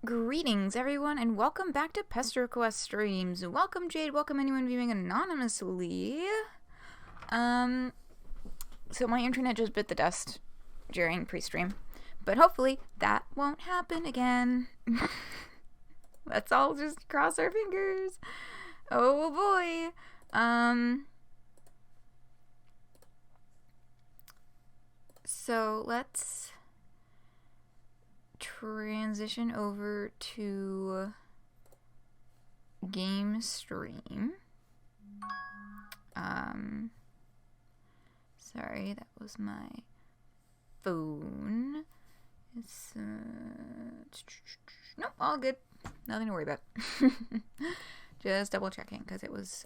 Greetings, everyone, and welcome back to Pesterquest streams. Welcome, Jade. Welcome, anyone viewing anonymously. So my internet just bit the dust during pre-stream, but hopefully that won't happen again. Let's all just cross our fingers. Oh boy. So let's transition over to game stream. Sorry, that was my phone. It's nope, all good. Nothing to worry about. Just double checking because it was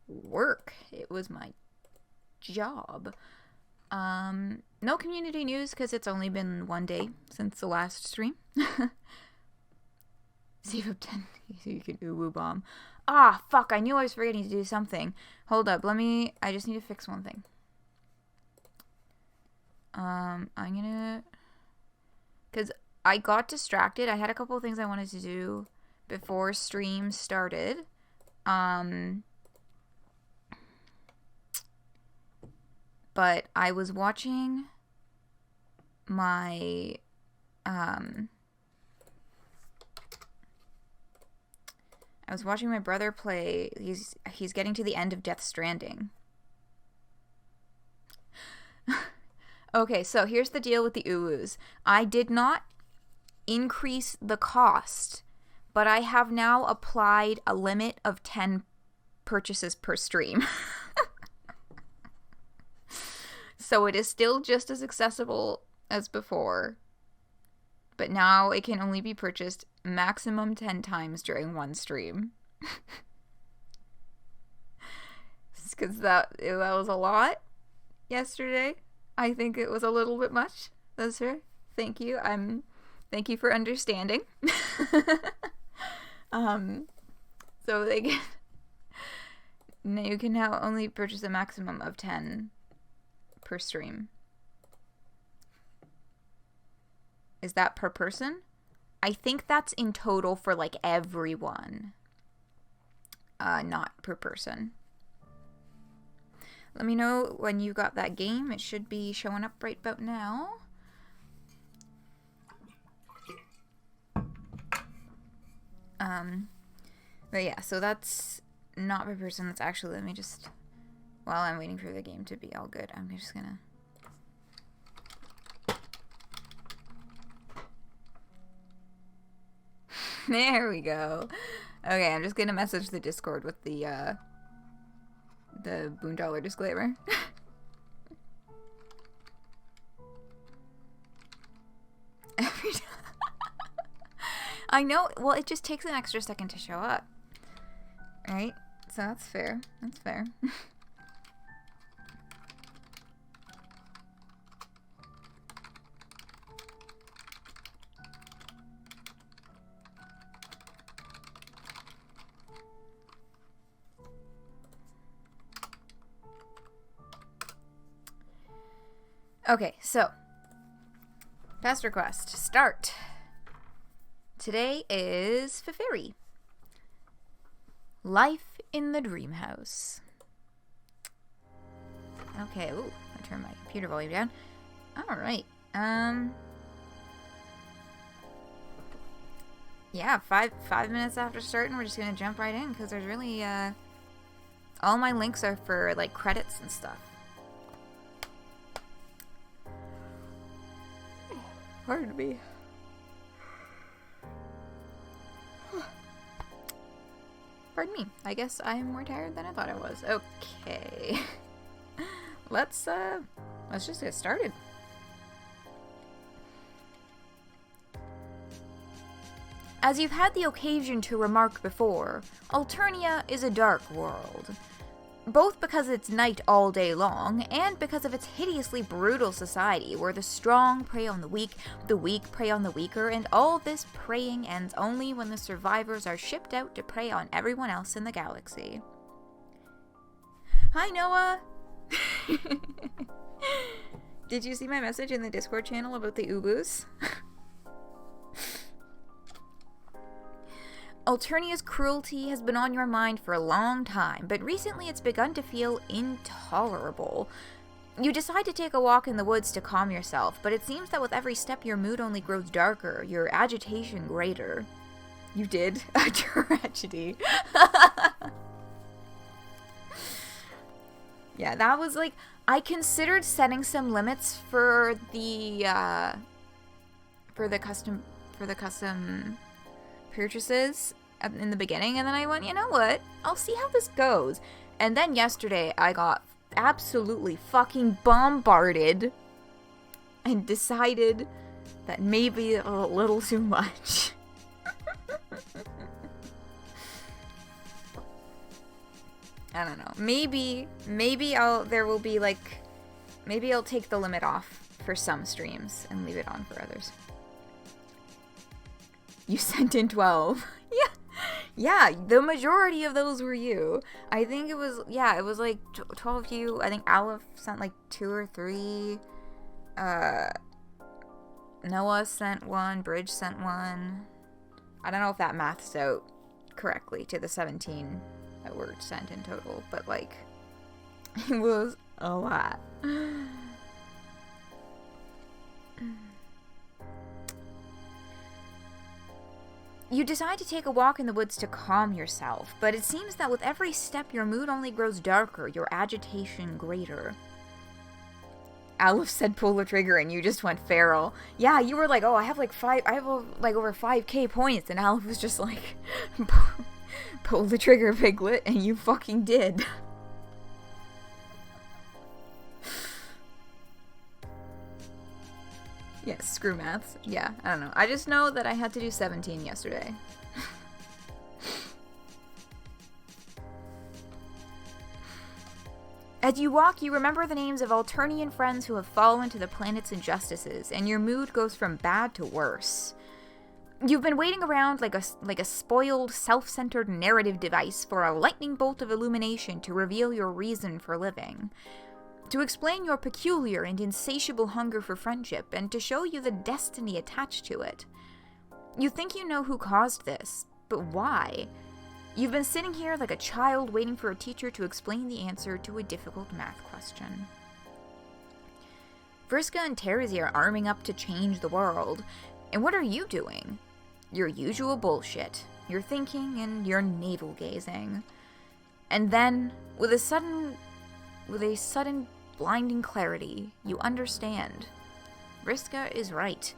work. It was my job. No community news because it's only been one day since the last stream. Save up 10 so you can uwu bomb. Ah, fuck, I knew I was forgetting to do something. Hold up, I just need to fix one thing. I'm gonna, because I got distracted. I had a couple of things I wanted to do before stream started. But I was watching my, brother play. He's getting to the end of Death Stranding. Okay, so here's the deal with the uwus. I did not increase the cost, but I have now applied a limit of 10 purchases per stream. So it is still just as accessible as before, but now it can only be purchased maximum 10 times during one stream. Because that was a lot yesterday. I think it was a little bit much. That's right. Thank you. Thank you for understanding. So you can now only purchase a maximum of 10 per stream. Is that per person? I think that's in total for like everyone. Not per person. Let me know when you got that game. It should be showing up right about now. But yeah, so that's not per person. That's actually, let me just, while I'm waiting for the game to be all good, I'm just gonna there we go. Okay, I'm just gonna message the Discord with the Boondollar disclaimer. Every time. I know, well, it just takes an extra second to show up. Right? So that's fair. That's fair. Okay, so Pesterquest, start. Today is Feferi. Life in the Dreamhouse. Okay, ooh, I turned my computer volume down. Alright, yeah, five minutes after starting, we're just gonna jump right in, because there's really, all my links are for, like, credits and stuff. Pardon me. Pardon me. I guess I'm more tired than I thought I was. Okay. Let's just get started. As you've had the occasion to remark before, Alternia is a dark world. Both because it's night all day long, and because of its hideously brutal society where the strong prey on the weak prey on the weaker, and all this preying ends only when the survivors are shipped out to prey on everyone else in the galaxy. Hi, Noah! Did you see my message in the Discord channel about the Ubus? Alternia's cruelty has been on your mind for a long time, but recently it's begun to feel intolerable. You decide to take a walk in the woods to calm yourself, but it seems that with every step your mood only grows darker, your agitation greater. You did a tragedy. Yeah, that was like, I considered setting some limits for the custom purchases in the beginning, and then I went, you know what? I'll see how this goes. And then yesterday I got absolutely fucking bombarded and decided that maybe a little too much. I don't know. Maybe I'll take the limit off for some streams and leave it on for others. You sent in 12. Yeah, the majority of those were you. I think it was like 12 of you. I think Aleph sent like 2 or 3. Noah sent 1. Bridge sent 1. I don't know if that maths out correctly to the 17 that were sent in total, but like, it was a lot. You decide to take a walk in the woods to calm yourself, but it seems that with every step your mood only grows darker, your agitation greater. Aleph said pull the trigger and you just went feral. Yeah, you were like, oh, I have over 5k points, and Aleph was just like, pull the trigger, Piglet, and you fucking did. Yes, screw maths. Yeah, I don't know. I just know that I had to do 17 yesterday. As you walk, you remember the names of Alternian friends who have fallen to the planet's injustices, and your mood goes from bad to worse. You've been waiting around like a spoiled, self-centered narrative device for a lightning bolt of illumination to reveal your reason for living. To explain your peculiar and insatiable hunger for friendship, and to show you the destiny attached to it. You think you know who caused this, but why? You've been sitting here like a child waiting for a teacher to explain the answer to a difficult math question. Vriska and Terezi are arming up to change the world, and what are you doing? Your usual bullshit. You're thinking and you're navel-gazing. And then, with a sudden blinding clarity, you understand. Vriska is right.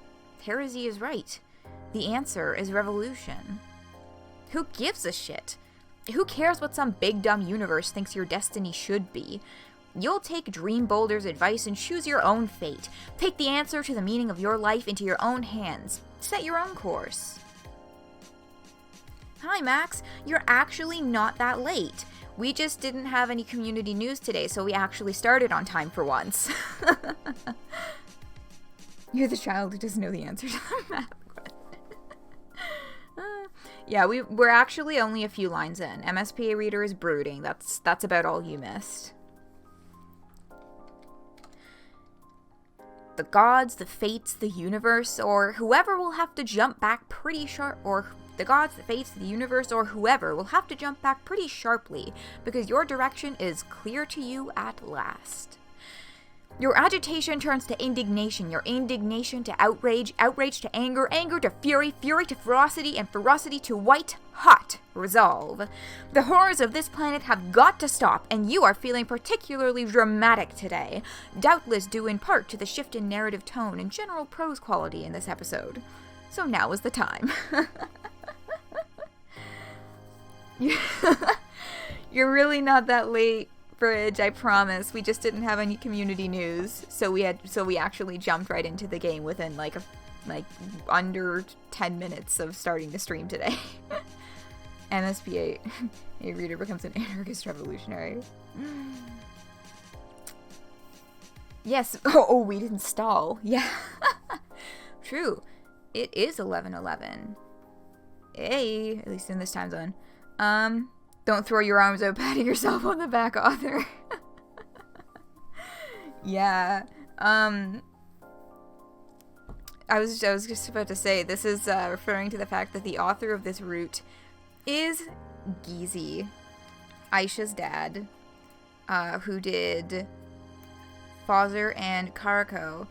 Terezi is right. The answer is revolution. Who gives a shit? Who cares what some big dumb universe thinks your destiny should be? You'll take Dream Boulder's advice and choose your own fate. Take the answer to the meaning of your life into your own hands. Set your own course. Hi, Max. You're actually not that late. We just didn't have any community news today, so we actually started on time for once. You're the child who doesn't know the answer to the math question. Yeah, we're actually only a few lines in. MSPA reader is brooding. That's about all you missed. The gods, the fates, the universe, or whoever will have to jump back pretty sharp, or the gods, the fates, the universe, or whoever will have to jump back pretty sharply, because your direction is clear to you at last. Your agitation turns to indignation, your indignation to outrage, outrage to anger, anger to fury, fury to ferocity, and ferocity to white-hot resolve. The horrors of this planet have got to stop, and you are feeling particularly dramatic today, doubtless due in part to the shift in narrative tone and general prose quality in this episode. So now is the time. You're really not that late, Bridge, I promise. We just didn't have any community news, so we actually jumped right into the game within like under 10 minutes of starting the stream today. MSPA a reader becomes an anarchist revolutionary. Yes. Oh, we didn't stall. Yeah. True. It is 11:11. Hey, at least in this time zone. Don't throw your arms out patting yourself on the back, author. Yeah. I was just about to say, this is referring to the fact that the author of this route is Gizi, Aisha's dad, who did Father and Karako,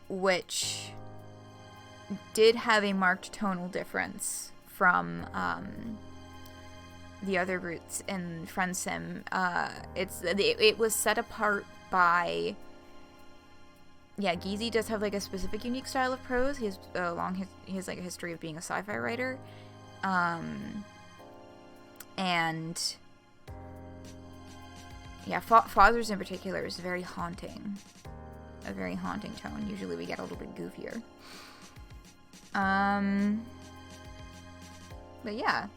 which did have a marked tonal difference from the other roots in Friendsim. It was set apart by... Yeah, Gizi does have like a specific unique style of prose. He has like a history of being a sci-fi writer. And yeah, Father's in particular is very haunting. A very haunting tone. Usually we get a little bit goofier. But yeah.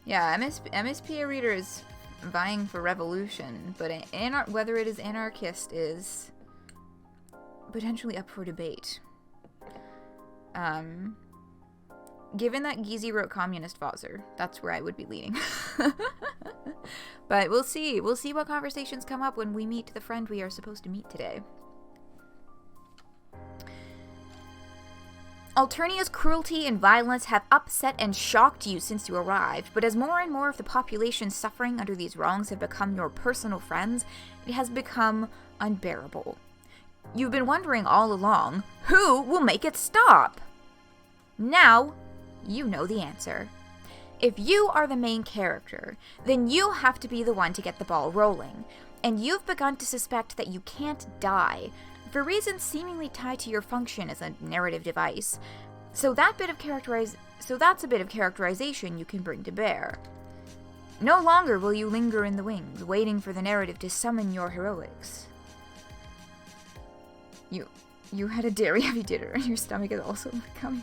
Yeah, MSPA reader is vying for revolution, but whether it is anarchist is potentially up for debate. Given that Gizi wrote Communist Father, that's where I would be leaning. But we'll see. We'll see what conversations come up when we meet the friend we are supposed to meet today. Alternia's cruelty and violence have upset and shocked you since you arrived, but as more and more of the population suffering under these wrongs have become your personal friends, it has become unbearable. You've been wondering all along, who will make it stop? Now, you know the answer. If you are the main character, then you have to be the one to get the ball rolling, and you've begun to suspect that you can't die, for reasons seemingly tied to your function as a narrative device. So that's a bit of characterization you can bring to bear. No longer will you linger in the wings, waiting for the narrative to summon your heroics. You had a dairy heavy dinner and your stomach is also becoming...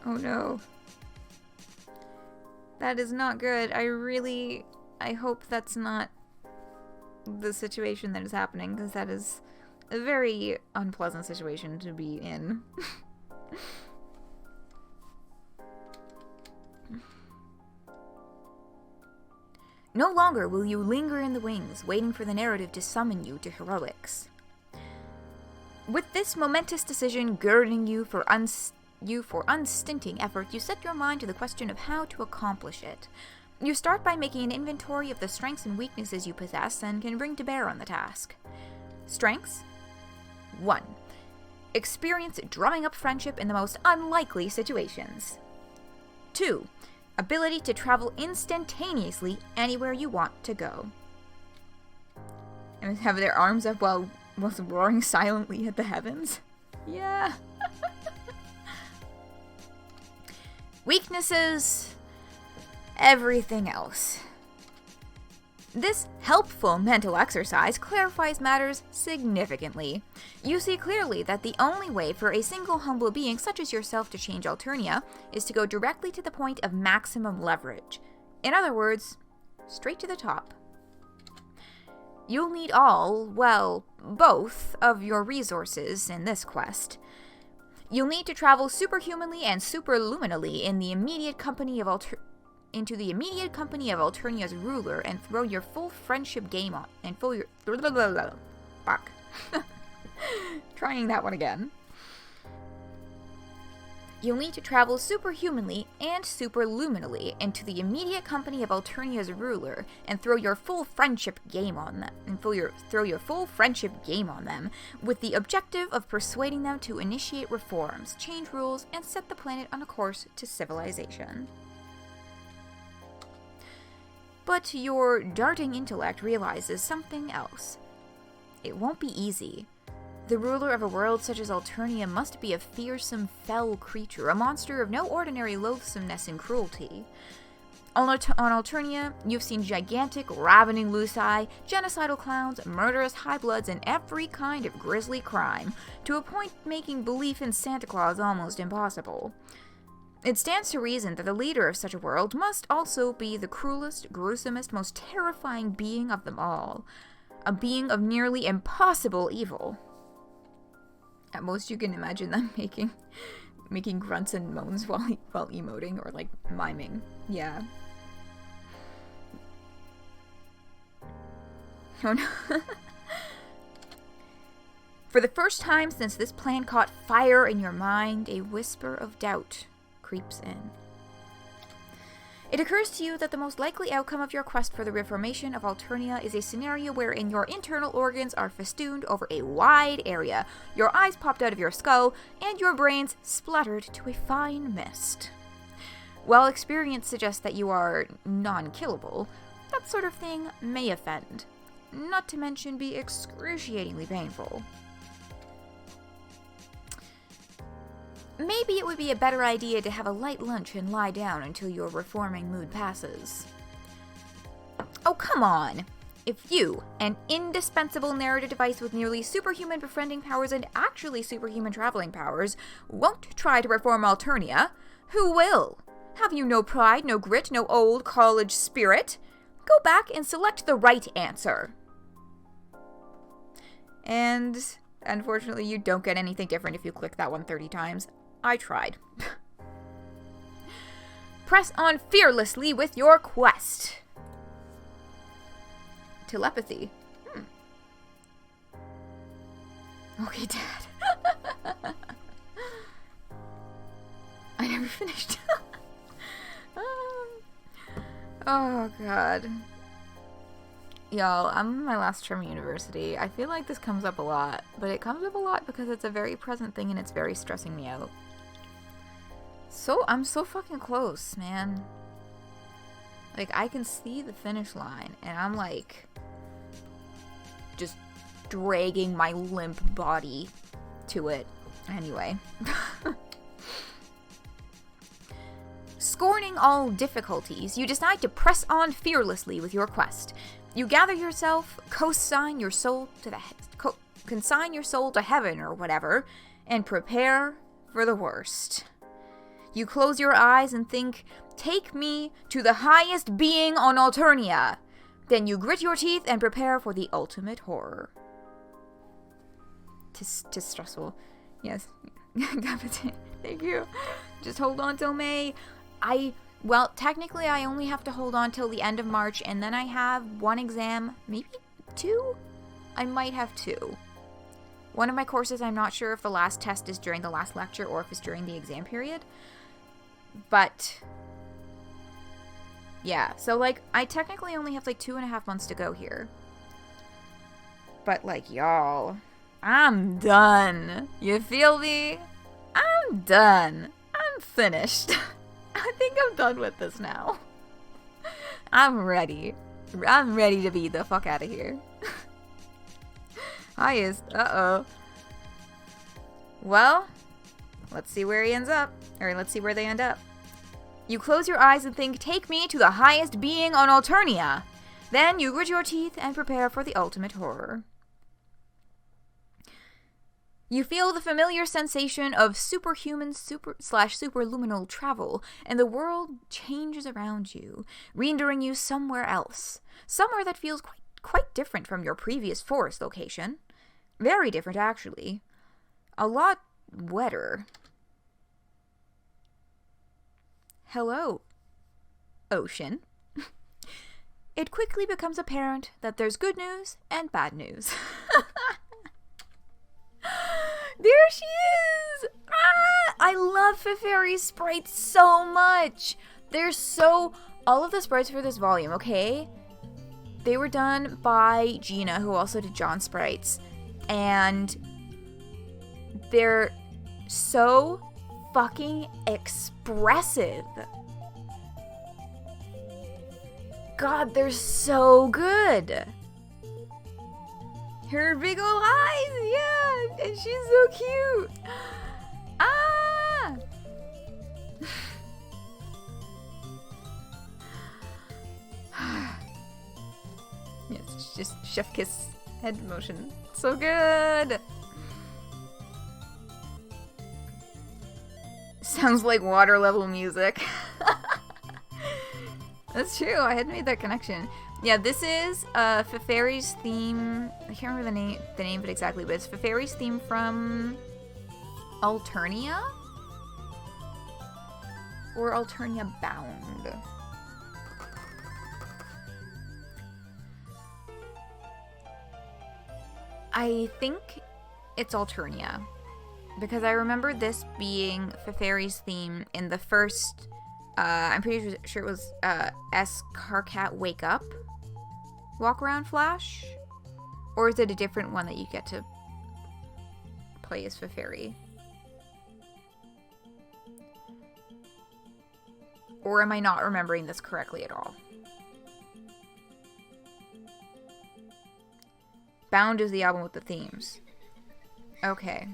Oh no. That is not good. I hope that's not the situation that is happening, because that is a very unpleasant situation to be in. No longer will you linger in the wings, waiting for the narrative to summon you to heroics. With this momentous decision girding you for unstinting effort, you set your mind to the question of how to accomplish it. You start by making an inventory of the strengths and weaknesses you possess and can bring to bear on the task. Strengths? 1. Experience drumming up friendship in the most unlikely situations. 2. Ability to travel instantaneously anywhere you want to go. And have their arms up while roaring silently at the heavens? Yeah. Weaknesses... everything else. This helpful mental exercise clarifies matters significantly. You see clearly that the only way for a single humble being such as yourself to change Alternia is to go directly to the point of maximum leverage. In other words, straight to the top. You'll need both of your resources in this quest. You'll need to travel superhumanly and superluminally in the immediate company of Alternia's ruler and throw your full friendship game on fuck. Trying that one again. You'll need to travel superhumanly and superluminally into the immediate company of Alternia's ruler and throw your full friendship game on them, with the objective of persuading them to initiate reforms, change rules, and set the planet on a course to civilization. But your darting intellect realizes something else. It won't be easy. The ruler of a world such as Alternia must be a fearsome, fell creature, a monster of no ordinary loathsomeness and cruelty. On Alternia, you've seen gigantic, ravening Luci, genocidal clowns, murderous high-bloods, and every kind of grisly crime, to a point making belief in Santa Claus almost impossible. It stands to reason that the leader of such a world must also be the cruelest, gruesomest, most terrifying being of them all. A being of nearly impossible evil. At most you can imagine them making grunts and moans while emoting or, like, miming. Yeah. Oh no. For the first time since this plan caught fire in your mind, a whisper of doubt creeps in. It occurs to you that the most likely outcome of your quest for the reformation of Alternia is a scenario wherein your internal organs are festooned over a wide area, your eyes popped out of your skull, and your brains splattered to a fine mist. While experience suggests that you are non-killable, that sort of thing may offend, not to mention be excruciatingly painful. Maybe it would be a better idea to have a light lunch and lie down until your reforming mood passes. Oh, come on! If you, an indispensable narrative device with nearly superhuman befriending powers and actually superhuman traveling powers, won't try to reform Alternia, who will? Have you no pride, no grit, no old college spirit? Go back and select the right answer. And unfortunately, you don't get anything different if you click that one 30 times. I tried. Press on fearlessly with your quest. Telepathy. Okay, Dad. I never finished. Oh, God. Y'all, I'm in my last term of university. I feel like this comes up a lot, but it comes up a lot because it's a very present thing and it's very stressing me out. So, I'm so fucking close, man. Like, I can see the finish line, and I'm like, just dragging my limp body to it. Anyway. Scorning all difficulties, you decide to press on fearlessly with your quest. You gather yourself, consign your soul to heaven or whatever, and prepare for the worst. You close your eyes and think, take me to the highest being on Alternia. Then you grit your teeth and prepare for the ultimate horror. Tis stressful. Yes. Thank you. Just hold on till May. Well, technically I only have to hold on till the end of March, and then I have one exam, maybe two? I might have two. One of my courses, I'm not sure if the last test is during the last lecture or if it's during the exam period. But, yeah, so, like, I technically only have, like, 2.5 months to go here. But, like, y'all, I'm done. You feel me? I'm done. I'm finished. I think I'm done with this now. I'm ready. I'm ready to be the fuck out of here. Uh-oh. Well, let's see where he ends up. Or let's see where they end up. You close your eyes and think, take me to the highest being on Alternia. Then you grit your teeth and prepare for the ultimate horror. You feel the familiar sensation of superhuman superluminal travel, and the world changes around you, rendering you somewhere else. Somewhere that feels quite different from your previous forest location. Very different, actually. A lot wetter. Hello, ocean. It quickly becomes apparent that there's good news and bad news. There she is! Ah, I love Feferi's sprites so much. All of the sprites for this volume, okay? They were done by Gina, who also did John's sprites. And they're so fucking expressive. God, they're so good. Her big old eyes, yeah, and she's so cute. Ah! Yes, it's just chef kiss head motion. So good. Sounds like water level music. That's true, I had made that connection. Yeah, this is Feferi's theme. I can't remember the name of it exactly, but it's Feferi's theme from Alternia? Or Alternia Bound. I think it's Alternia. Because I remember this being Feferi's theme in the first, I'm pretty sure it was S Carcat Wake Up Walk Around Flash? Or is it a different one that you get to play as Feferi? Or am I not remembering this correctly at all? Bound is the album with the themes. Okay.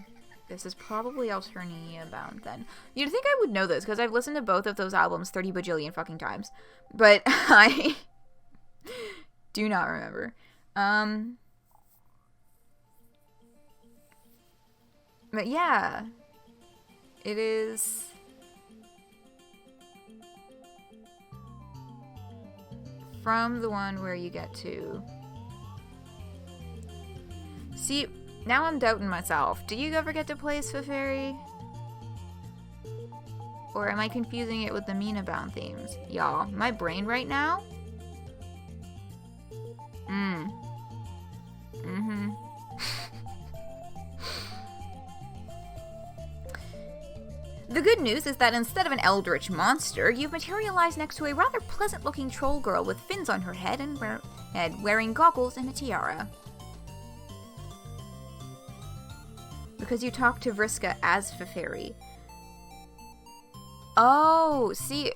This is probably Alternia Bound then. You'd think I would know this because I've listened to both of those albums 30 bajillion fucking times. But I do not remember. But yeah. It is from the one where you get to see. Now I'm doubting myself. Do you ever get to play as Feferi? Or am I confusing it with the Mina Bound themes? Y'all, my brain right now? The good news is that instead of an eldritch monster, you've materialized next to a rather pleasant-looking troll girl with fins on her head and wearing goggles and a tiara. Because you talk to Vriska as Feferi. Oh, see.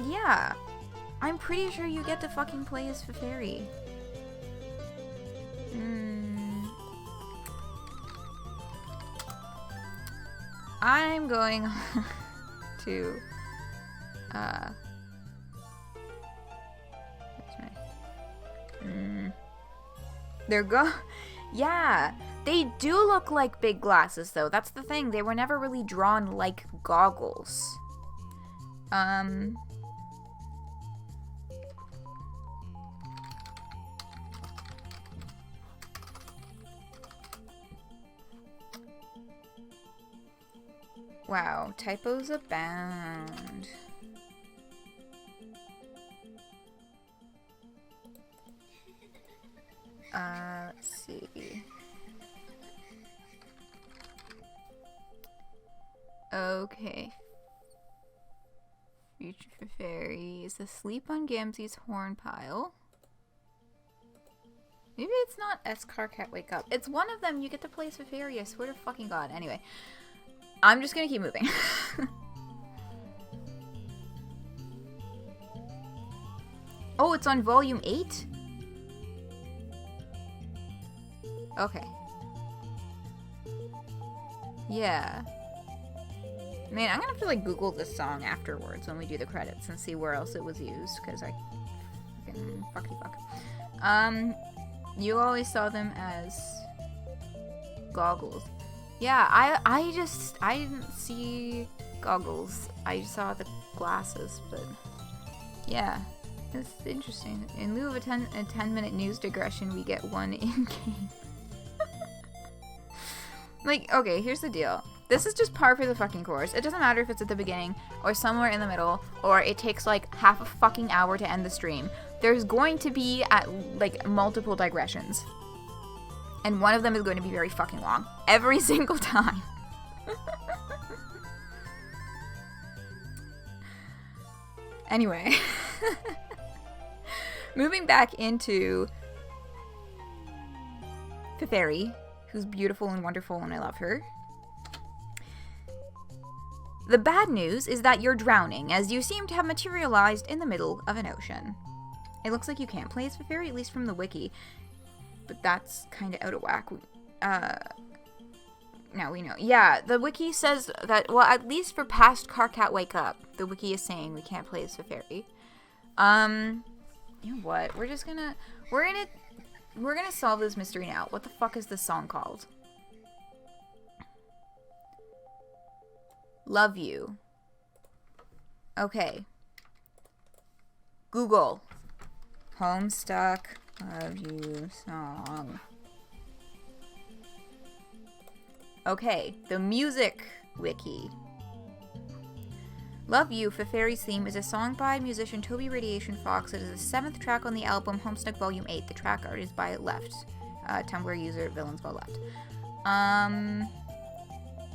Yeah. I'm pretty sure you get to fucking play as Feferi. I'm going to, there go. Yeah, they do look like big glasses, though. That's the thing. They were never really drawn like goggles. Wow, typos abound. Let's see. Okay. Future Feferi is asleep on Gamzee's horn pile. Maybe it's not S Carcat Wake Up. It's one of them. You get to play as Feferi, I swear to fucking god. Anyway. I'm just gonna keep moving. Oh, it's on volume 8? Okay. Yeah. Man, I'm gonna have to like Google this song afterwards when we do the credits and see where else it was used, because I fucking fuckity fuck. You always saw them as goggles. Yeah, I didn't see goggles. I saw the glasses, but yeah, it's interesting. In lieu of a 10-minute news digression, we get one in-game. Like, okay, here's the deal. This is just par for the fucking course. It doesn't matter if it's at the beginning, or somewhere in the middle, or it takes like half a fucking hour to end the stream. There's going to be like multiple digressions. And one of them is going to be very fucking long. Every single time. Anyway. Moving back into Feferi, who's beautiful and wonderful and I love her. The bad news is that you're drowning, as you seem to have materialized in the middle of an ocean. It looks like you can't play as Feferi, at least from the wiki. But that's kind of out of whack. Now we know. Yeah, the wiki says that, well, at least for past Carcat Wake Up, the wiki is saying we can't play as Feferi. You know what? We're gonna solve this mystery now. What the fuck is this song called? Love You. Okay. Google. Homestuck. Love You song. Okay, the music wiki. Love You, Feferi's theme, is a song by musician Toby Radiation Fox. It is the 7th track on the album Homestuck Volume 8. The track art is by Left. Tumblr user, villains go left.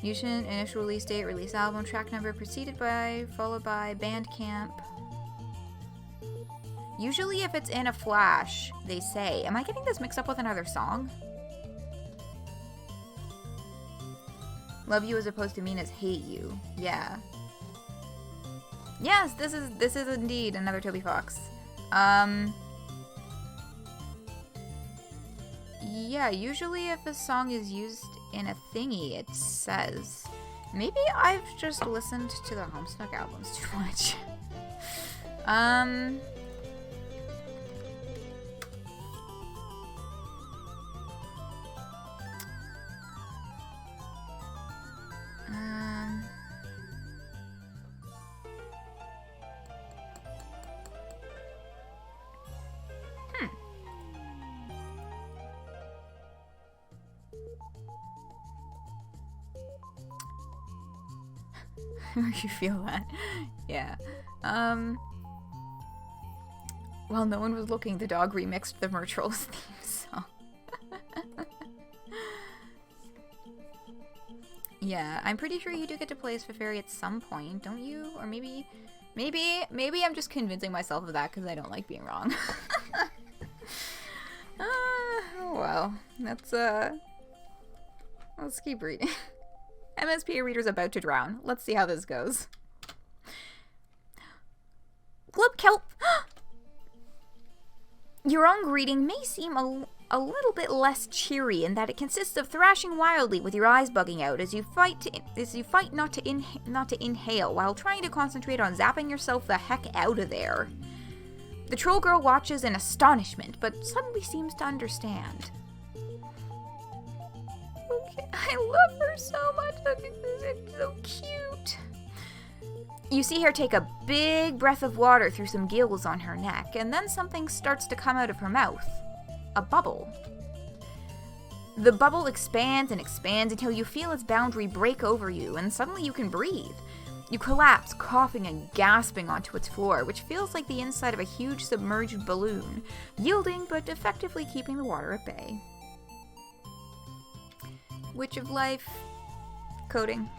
Musician, initial release date, release album, track number, preceded by, followed by Bandcamp. Usually if it's in a flash, they say. Am I getting this mixed up with another song? Love you as opposed to mean as hate you. Yeah. Yes, this is indeed another Toby Fox. Yeah, usually if a song is used in a thingy, it says. Maybe I've just listened to the Homestuck albums too much. You feel that? Yeah. While no one was looking, the dog remixed the Mertrolls theme song. Yeah, I'm pretty sure you do get to play as Feferi at some point, don't you? Or maybe I'm just convincing myself of that because I don't like being wrong. Oh well, let's keep reading. MSP reader's about to drown. Let's see how this goes. Glub kelp! Your own greeting may seem a little bit less cheery in that it consists of thrashing wildly with your eyes bugging out as you fight not to inhale while trying to concentrate on zapping yourself the heck out of there. The troll girl watches in astonishment, but suddenly seems to understand. Okay, I love her so much. It's so cute. You see her take a big breath of water through some gills on her neck, and then something starts to come out of her mouth. A bubble. The bubble expands and expands until you feel its boundary break over you, and suddenly you can breathe. You collapse, coughing and gasping onto its floor, which feels like the inside of a huge submerged balloon, yielding but effectively keeping the water at bay. Witch of Life. Coding.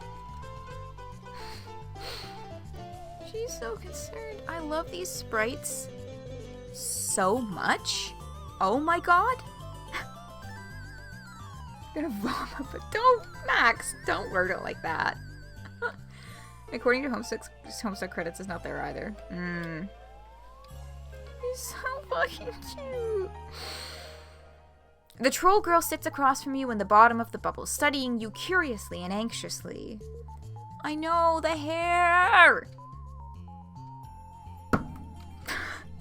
She's so concerned. I love these sprites so much. Oh my god. I'm gonna vomit, but don't, Max, don't word it like that. According to Homestuck Credits is not there either. He's so fucking cute. The troll girl sits across from you in the bottom of the bubble, studying you curiously and anxiously. I know, the hair!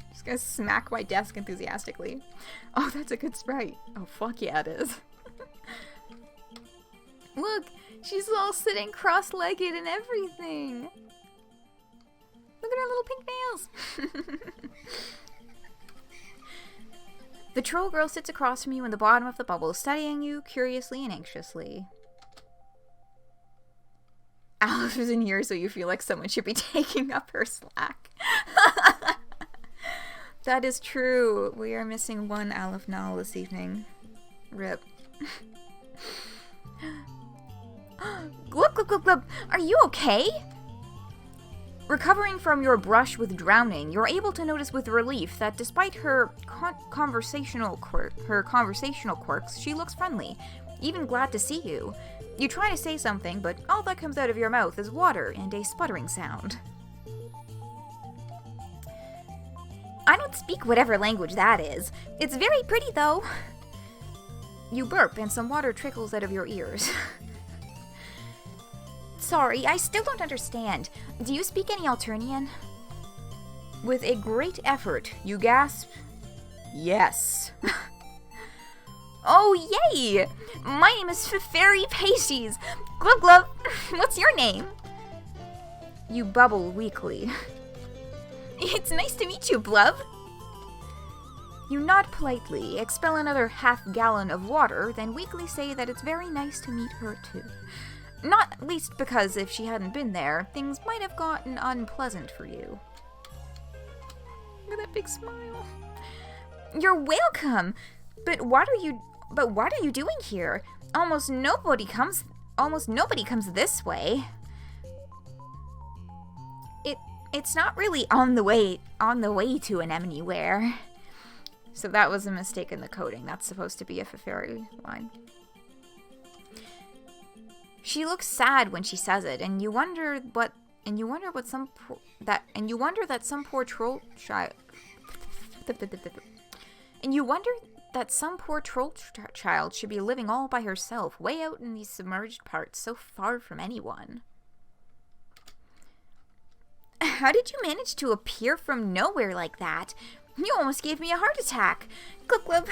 Just gonna smack my desk enthusiastically. Oh, that's a good sprite. Oh, fuck yeah, it is. Look, she's all sitting cross-legged and everything. Look at her little pink nails. The troll girl sits across from you in the bottom of the bubble, studying you curiously and anxiously. Alice is in here, so you feel like someone should be taking up her slack. That is true. We are missing one Aleph Nal this evening. Rip. Glub, glub, glub, glub. Are you okay? Recovering from your brush with drowning, you're able to notice with relief that despite her conversational quirks, she looks friendly, even glad to see you. You try to say something, but all that comes out of your mouth is water and a sputtering sound. I don't speak whatever language that is. It's very pretty, though. You burp and some water trickles out of your ears. Sorry, I still don't understand. Do you speak any Alternian? With a great effort, you gasp, yes. Oh, yay! My name is Feferi Peixes. Glub glub, what's your name? You bubble weakly. It's nice to meet you, Blub. You nod politely, expel another half-gallon of water, then weakly say that it's very nice to meet her, too. Not least because if she hadn't been there, things might have gotten unpleasant for you. Look at that big smile. You're welcome! But what are you But what are you doing here? Almost nobody comes this way. It's not really on the way to an anywhere. So that was a mistake in the coding. That's supposed to be a Feferi line. She looks sad when she says it, and you wonder that some poor troll child should be living all by herself, way out in these submerged parts, so far from anyone. How did you manage to appear from nowhere like that? You almost gave me a heart attack. Glub glub.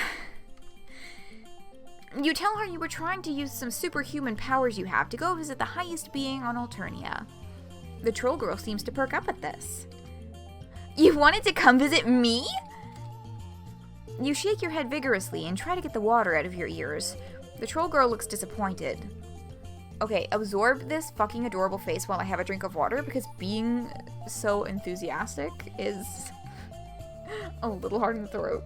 You tell her you were trying to use some superhuman powers you have to go visit the highest being on Alternia. The troll girl seems to perk up at this. You wanted to come visit me? You shake your head vigorously and try to get the water out of your ears. The troll girl looks disappointed. Okay, absorb this fucking adorable face while I have a drink of water, because being so enthusiastic is a little hard in the throat.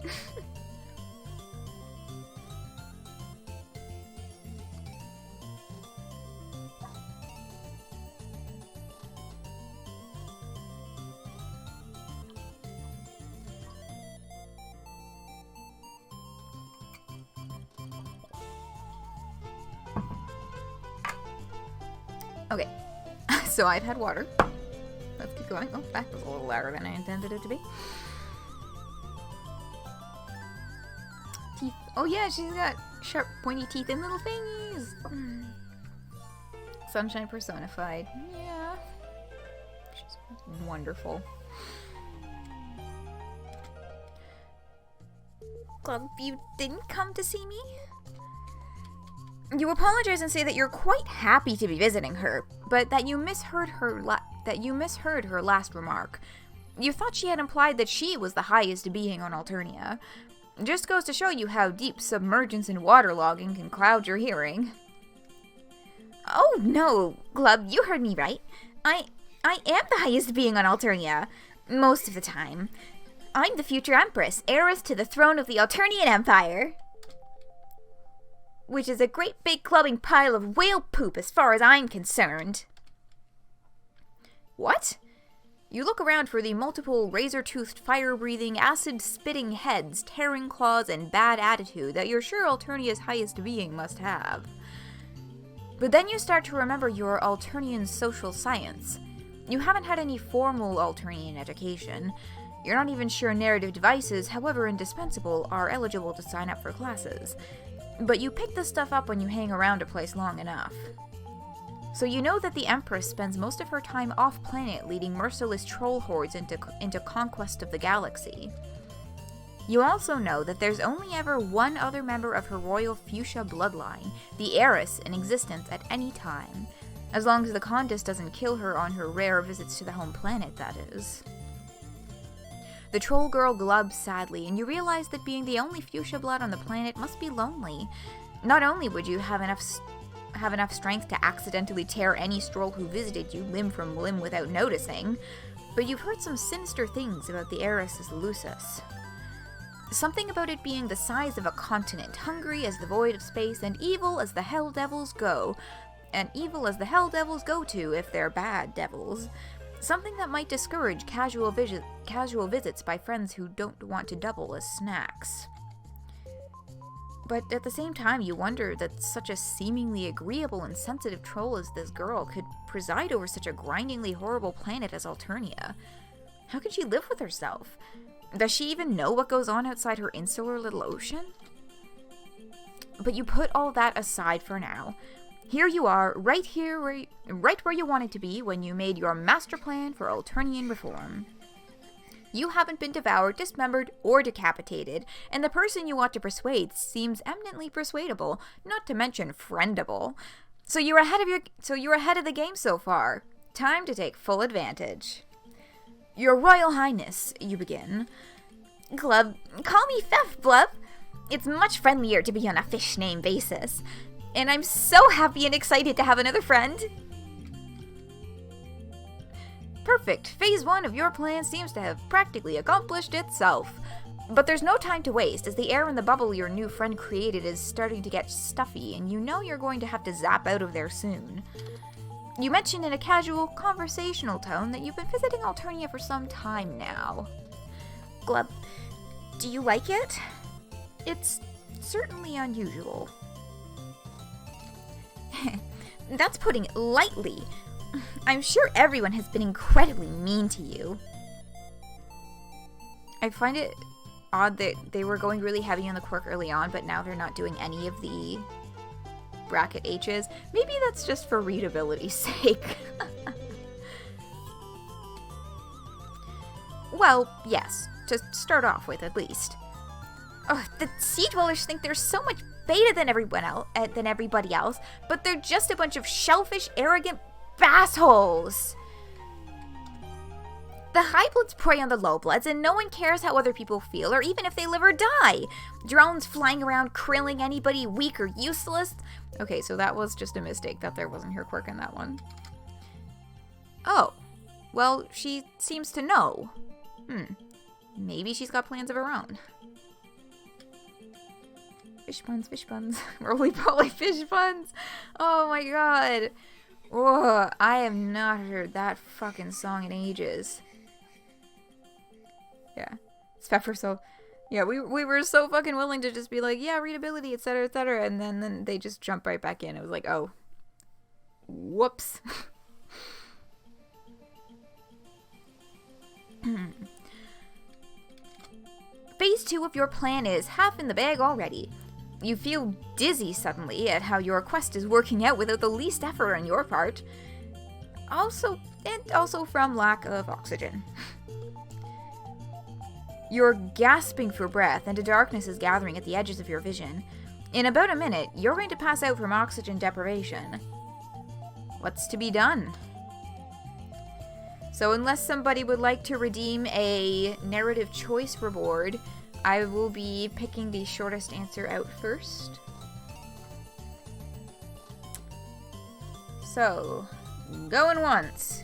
Okay, so I've had water. Let's keep going. Oh, that was a little louder than I intended it to be. Teeth. Oh yeah, she's got sharp, pointy teeth and little thingies. Sunshine personified. Yeah. She's wonderful. Glub, you didn't come to see me? You apologize and say that you're quite happy to be visiting her, but that you misheard her last remark. You thought she had implied that she was the highest being on Alternia. Just goes to show you how deep submergence and waterlogging can cloud your hearing. Oh no, Glub, you heard me right. I am the highest being on Alternia, most of the time. I'm the future Empress, heiress to the throne of the Alternian Empire. Which is a great big clubbing pile of whale poop as far as I'm concerned. What? You look around for the multiple razor-toothed, fire-breathing, acid-spitting heads, tearing claws, and bad attitude that you're sure Alternia's highest being must have. But then you start to remember your Alternian social science. You haven't had any formal Alternian education. You're not even sure narrative devices, however indispensable, are eligible to sign up for classes. But you pick this stuff up when you hang around a place long enough. So you know that the Empress spends most of her time off-planet leading merciless troll hordes into conquest of the galaxy. You also know that there's only ever one other member of her royal fuchsia bloodline, the heiress, in existence at any time. As long as the Condis doesn't kill her on her rare visits to the home planet, that is. The troll girl glubs sadly, and you realize that being the only fuchsia blood on the planet must be lonely. Not only would you have enough strength to accidentally tear any stroll who visited you limb from limb without noticing, but you've heard some sinister things about the heiress's Lucis. Something about it being the size of a continent, hungry as the void of space, and evil as the hell devils go. And evil as the hell devils go to if they're bad devils. Something that might discourage casual visits by friends who don't want to double as snacks. But at the same time, you wonder that such a seemingly agreeable and sensitive troll as this girl could preside over such a grindingly horrible planet as Alternia. How could she live with herself? Does she even know what goes on outside her insular little ocean? But you put all that aside for now. Here you are, right where you wanted to be when you made your master plan for Alternian reform. You haven't been devoured, dismembered, or decapitated, and the person you want to persuade seems eminently persuadable, not to mention friendable. So you're ahead of the game so far. Time to take full advantage. Your Royal Highness, you begin. Glub, call me Fef, Blub. It's much friendlier to be on a fish name basis. And I'm so happy and excited to have another friend. Perfect. Phase 1 of your plan seems to have practically accomplished itself. But there's no time to waste, as the air in the bubble your new friend created is starting to get stuffy, and you know you're going to have to zap out of there soon. You mention in a casual, conversational tone that you've been visiting Alternia for some time now. Glub, do you like it? It's certainly unusual. That's putting it lightly. I'm sure everyone has been incredibly mean to you. I find it odd that they were going really heavy on the quirk early on, but now they're not doing any of the bracket H's. Maybe that's just for readability's sake. Well, yes, to start off with at least. Oh, the Sea Dwellers think they're so much better than everybody else, but they're just a bunch of shellfish, arrogant bassholes. The Highbloods prey on the Lowbloods, and no one cares how other people feel, or even if they live or die. Drones flying around krilling anybody weak or useless. Okay, so that was just a mistake that there wasn't her quirk in that one. Oh, well, she seems to know. Maybe she's got plans of her own. Fish buns. Roly-poly fish buns. Oh my god. Oh, I have not heard that fucking song in ages. Yeah. It's Pepper, so... Yeah, we were so fucking willing to just be like, yeah, readability, etc., etc., and then they just jump right back in. It was like, oh. Whoops. Phase 2 of your plan is half in the bag already. You feel dizzy suddenly at how your quest is working out without the least effort on your part. Also from lack of oxygen. You're gasping for breath, and a darkness is gathering at the edges of your vision. In about a minute, you're going to pass out from oxygen deprivation. What's to be done? So unless somebody would like to redeem a narrative choice reward, I will be picking the shortest answer out first. So, going once.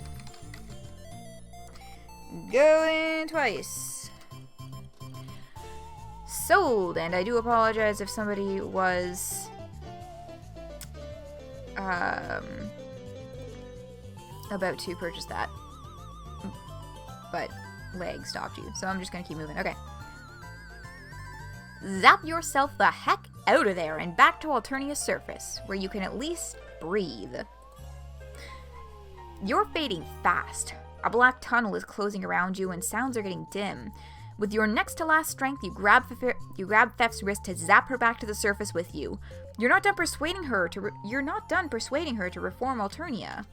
Going twice. Sold, and I do apologize if somebody was about to purchase that. But lag stopped you, so I'm just gonna keep moving. Okay. Zap yourself the heck out of there and back to Alternia's surface, where you can at least breathe. You're fading fast. A black tunnel is closing around you and sounds are getting dim. With your next to last strength, you grab Fef's wrist to zap her back to the surface with you. You're not done persuading her to reform Alternia.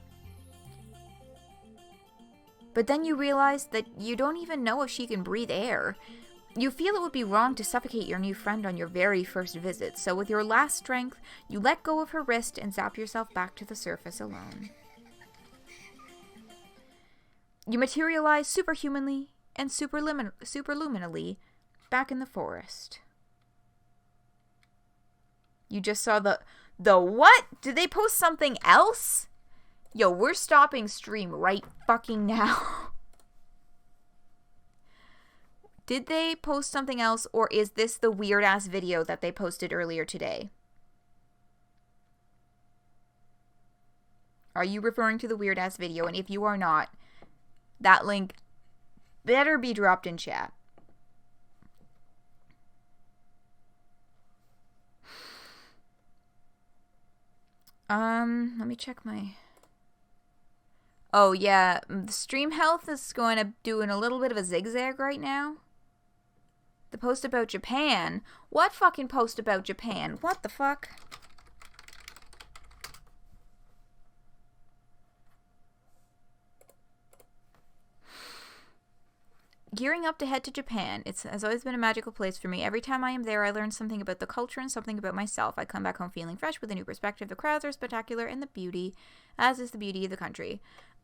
But then you realize that you don't even know if she can breathe air. You feel it would be wrong to suffocate your new friend on your very first visit, so with your last strength, you let go of her wrist and zap yourself back to the surface alone. You materialize superhumanly and superluminally back in the forest. You just saw the what? Did they post something else? Yo, we're stopping stream right fucking now. Did they post something else, or is this the weird-ass video that they posted earlier today? Are you referring to the weird-ass video? And if you are not, that link better be dropped in chat. Let me check my... Oh, yeah, the stream health is doing a little bit of a zigzag right now. The post about Japan? What fucking post about Japan? What the fuck? Gearing up to head to Japan. It has always been a magical place for me. Every time I am there, I learn something about the culture and something about myself. I come back home feeling fresh with a new perspective. The crowds are spectacular and the beauty, as is the beauty of the country.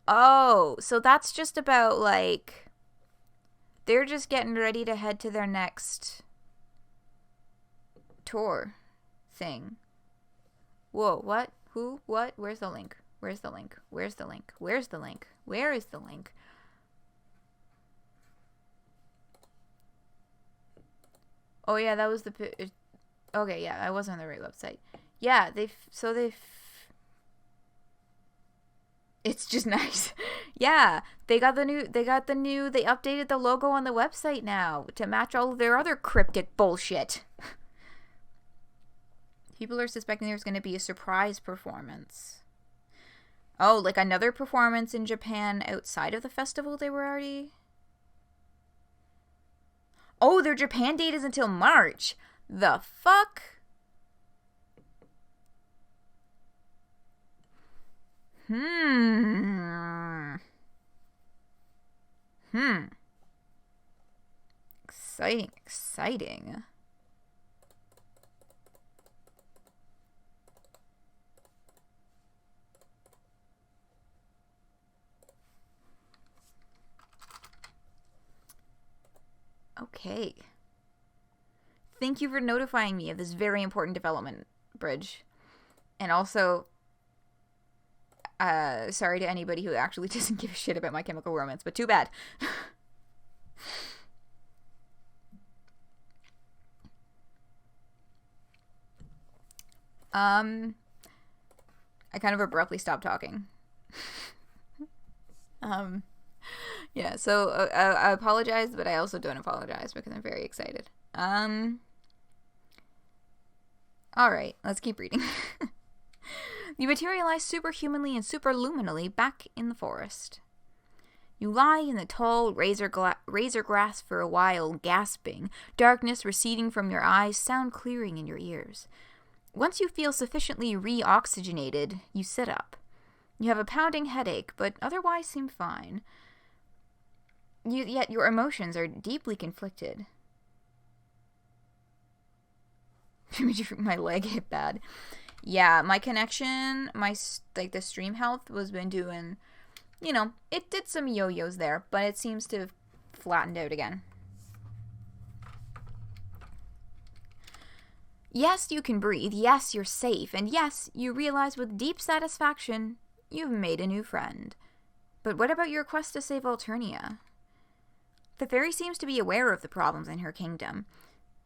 Oh, so that's just about, like, they're just getting ready to head to their next tour thing. Whoa, what? Who? What? Where's the link? Where's the link? Where's the link? Where's the link? Where is the link? Oh yeah, that was the... Okay, yeah, I was on the right website. Yeah, it's just nice. Yeah, they updated the logo on the website now to match all of their other cryptic bullshit. People are suspecting there's going to be a surprise performance. Oh, like another performance in Japan outside of the festival they were already... Oh, their Japan date is until March. The fuck? Exciting. Okay. Thank you for notifying me of this very important development, Bridge. And also, sorry to anybody who actually doesn't give a shit about My Chemical Romance, but too bad. I kind of abruptly stopped talking. Yeah, so I apologize, but I also don't apologize because I'm very excited. Alright, let's keep reading. You materialize superhumanly and superluminally back in the forest. You lie in the tall razor grass for a while, gasping, darkness receding from your eyes, sound clearing in your ears. Once you feel sufficiently re-oxygenated, you sit up. You have a pounding headache, but otherwise seem fine. Yet your emotions are deeply conflicted. My leg hit bad. Yeah, my connection, the stream health was been doing, it did some yo-yos there, but it seems to have flattened out again. Yes, you can breathe. Yes, you're safe. And yes, you realize with deep satisfaction, you've made a new friend. But what about your quest to save Alternia? Feferi seems to be aware of the problems in her kingdom.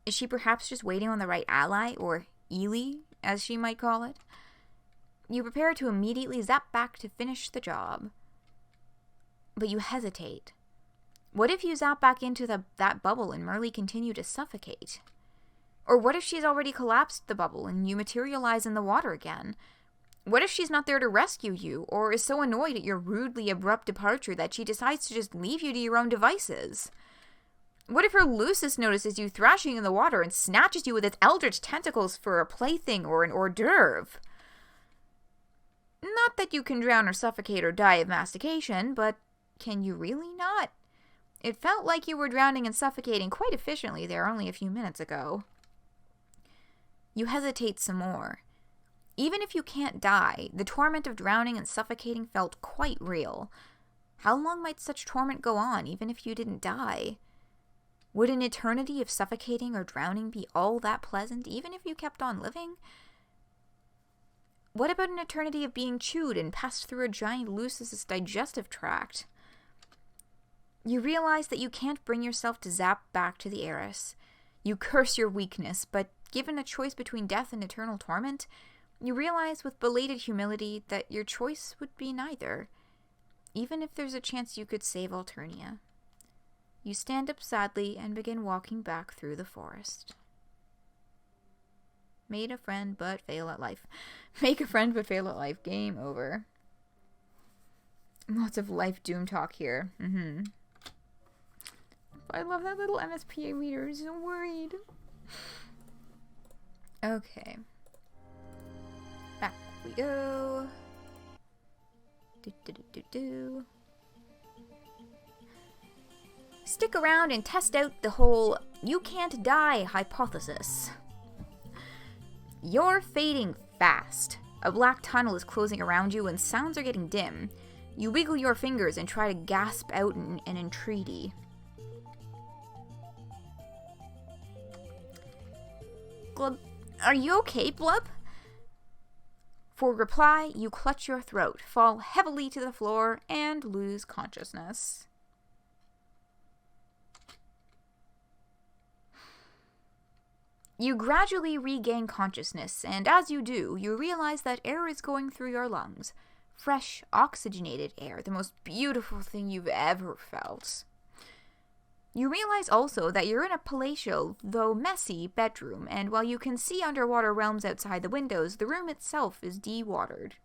Is she perhaps just waiting on the right ally, or Ely, as she might call it? You prepare to immediately zap back to finish the job. But you hesitate. What if you zap back into that bubble and Merle continue to suffocate? Or what if she's already collapsed the bubble and you materialize in the water again? What if she's not there to rescue you, or is so annoyed at your rudely abrupt departure that she decides to just leave you to your own devices? What if her Lucis notices you thrashing in the water and snatches you with its eldritch tentacles for a plaything or an hors d'oeuvre? Not that you can drown or suffocate or die of mastication, but can you really not? It felt like you were drowning and suffocating quite efficiently there only a few minutes ago. You hesitate some more. Even if you can't die, the torment of drowning and suffocating felt quite real. How long might such torment go on, even if you didn't die? Would an eternity of suffocating or drowning be all that pleasant, even if you kept on living? What about an eternity of being chewed and passed through a giant Lucis' digestive tract? You realize that you can't bring yourself to zap back to the heiress. You curse your weakness, but given a choice between death and eternal torment, you realize with belated humility that your choice would be neither, even if there's a chance you could save Alternia. You stand up sadly and begin walking back through the forest. Made a friend but fail at life. Make a friend but fail at life. Game over. Lots of life doom talk here. I love that little MSPA reader. I'm so worried. Okay. Back we go. Stick around and test out the whole "you can't die" hypothesis. You're fading fast. A black tunnel is closing around you and sounds are getting dim. You wiggle your fingers and try to gasp out an entreaty. Glub, are you okay, Blub? For reply, you clutch your throat, fall heavily to the floor, and lose consciousness. You gradually regain consciousness, and as you do, you realize that air is going through your lungs. Fresh, oxygenated air, the most beautiful thing you've ever felt. You realize also that you're in a palatial, though messy, bedroom, and while you can see underwater realms outside the windows, the room itself is de-watered.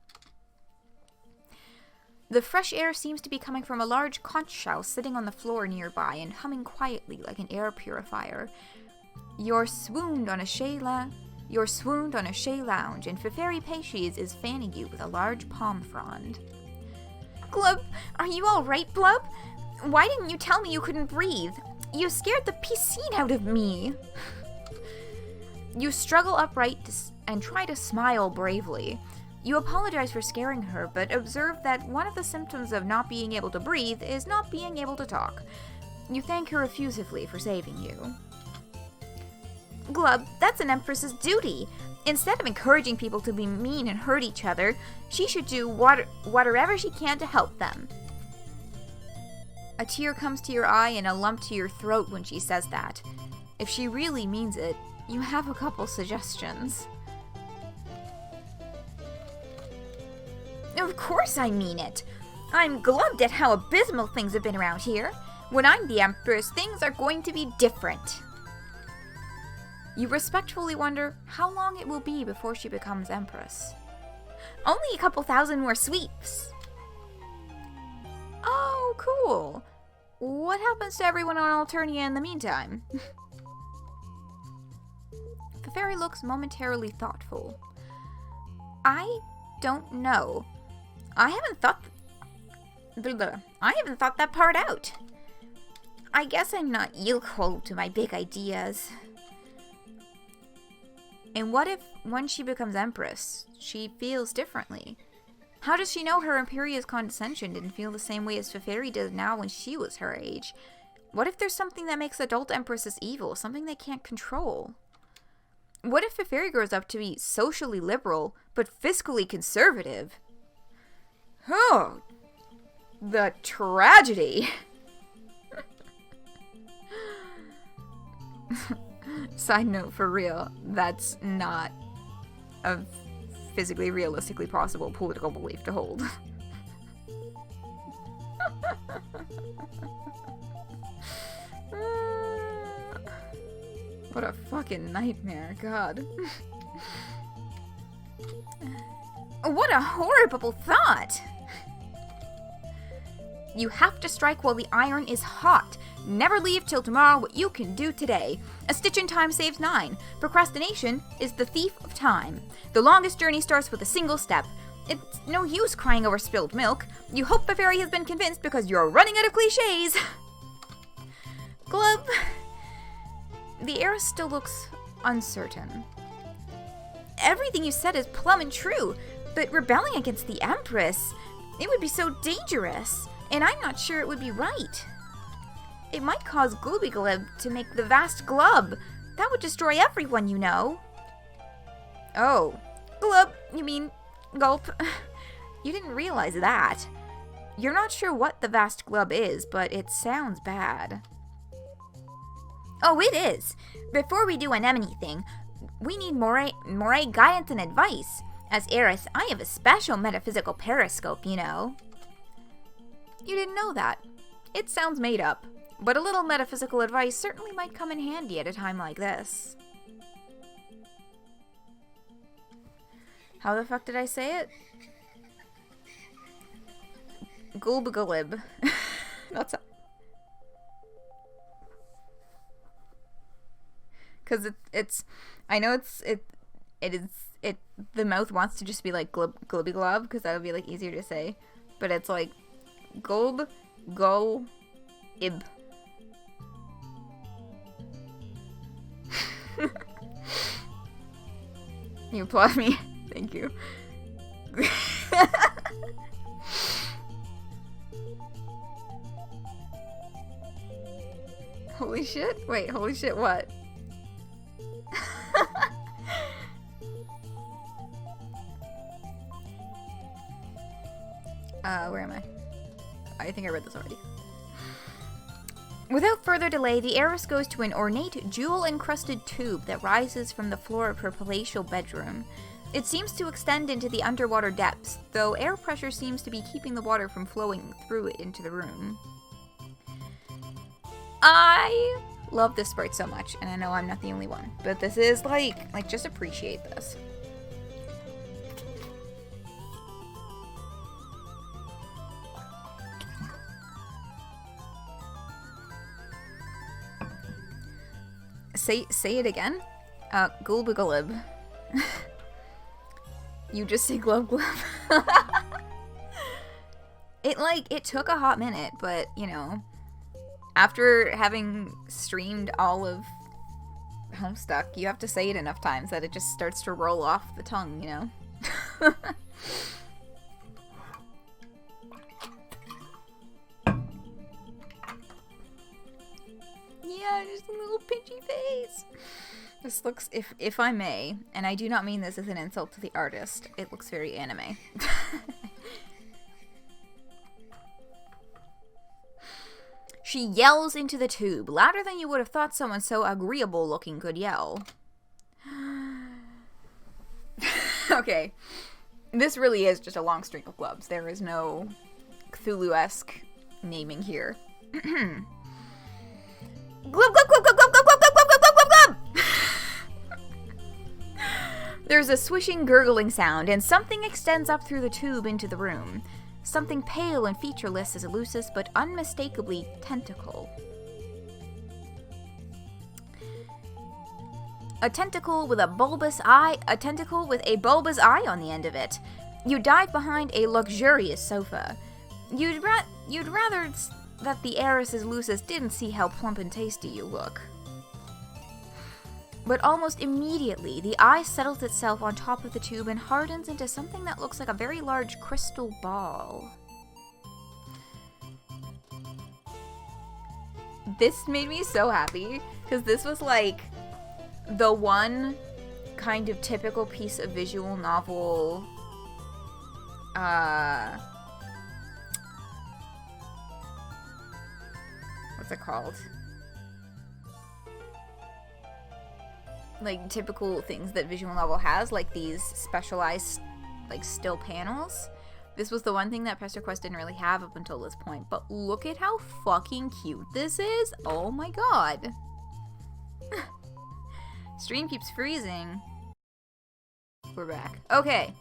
The fresh air seems to be coming from a large conch shell sitting on the floor nearby and humming quietly like an air purifier. You're swooned on a chaise lounge, and Feferi Peixes is fanning you with a large palm frond. Glub, are you alright, Blub? Why didn't you tell me you couldn't breathe? You scared the piscine out of me. You struggle upright and try to smile bravely. You apologize for scaring her, but observe that one of the symptoms of not being able to breathe is not being able to talk. You thank her effusively for saving you. Glub, that's an empress's duty. Instead of encouraging people to be mean and hurt each other, she should do whatever she can to help them. A tear comes to your eye and a lump to your throat when she says that. If she really means it, you have a couple suggestions. Of course I mean it. I'm glubbed at how abysmal things have been around here. When I'm the Empress, things are going to be different. You respectfully wonder how long it will be before she becomes Empress. Only a couple thousand more sweeps. Oh, cool. What happens to everyone on Alternia in the meantime? The fairy looks momentarily thoughtful. I don't know. I haven't thought that part out. I guess I'm not equal to my big ideas. And what if, when she becomes Empress, she feels differently? How does she know her Imperia's condescension didn't feel the same way as Feferi does now when she was her age? What if there's something that makes adult Empresses evil, something they can't control? What if Feferi grows up to be socially liberal, but fiscally conservative? Oh, the tragedy! Side note, for real, that's not a physically, realistically possible political belief to hold. What a fucking nightmare, God. What a horrible thought! You have to strike while the iron is hot. Never leave till tomorrow what you can do today. A stitch in time saves 9. Procrastination is the thief of time. The longest journey starts with a single step. It's no use crying over spilled milk. You hope the fairy has been convinced because you're running out of cliches. Glub. The air still looks uncertain. Everything you said is plumb and true, but rebelling against the Empress, it would be so dangerous, and I'm not sure it would be right. It might cause Glooby to make the vast glub. That would destroy everyone, you know. Oh, glub, you mean gulp. You didn't realize that. You're not sure what the vast glub is, but it sounds bad. Oh, it is. Before we do an anything, we need more guidance and advice. As heiress, I have a special metaphysical periscope, you know. You didn't know that. It sounds made up. But a little metaphysical advice certainly might come in handy at a time like this. How the fuck did I say it? Gulbagalib. That's because it's I know the mouth wants to just be like glibby glob because that would be like easier to say, but it's like gulb go ib. You applaud me. Thank you. Holy shit? Wait, holy shit, what? Where am I? I think I read this already. Without further delay, the heiress goes to an ornate, jewel-encrusted tube that rises from the floor of her palatial bedroom. It seems to extend into the underwater depths, though air pressure seems to be keeping the water from flowing through it into the room. I love this sprite so much, and I know I'm not the only one, but this is like just appreciate this. Say it again? Gulbagalib. You just say glub glub. It took a hot minute, but, you know, after having streamed all of Homestuck, you have to say it enough times that it just starts to roll off the tongue, you know? Yeah, just a little pinchy face. This looks, if I may, and I do not mean this as an insult to the artist, it looks very anime. She yells into the tube, louder than you would have thought someone so agreeable looking could yell. Okay. This really is just a long string of glubs. There is no Cthulhu-esque naming here. Glub, glub, glub, glub, glub, glub, glub, glub, glub, glub, glub, glub! There's a swishing, gurgling sound, and something extends up through the tube into the room. Something pale and featureless as elusive, but unmistakably tentacle. A tentacle with a bulbous eye on the end of it. You dive behind a luxurious sofa. You'd rather that the heiress's Lucis didn't see how plump and tasty you look. But almost immediately, the eye settles itself on top of the tube and hardens into something that looks like a very large crystal ball. This made me so happy, because this was like the one kind of typical piece of visual novel what's it called? Like typical things that visual novel has, like these specialized like still panels. This was the one thing that Pesterquest didn't really have up until this point, but look at how fucking cute this is. Oh my god. Stream keeps freezing. We're back. Okay.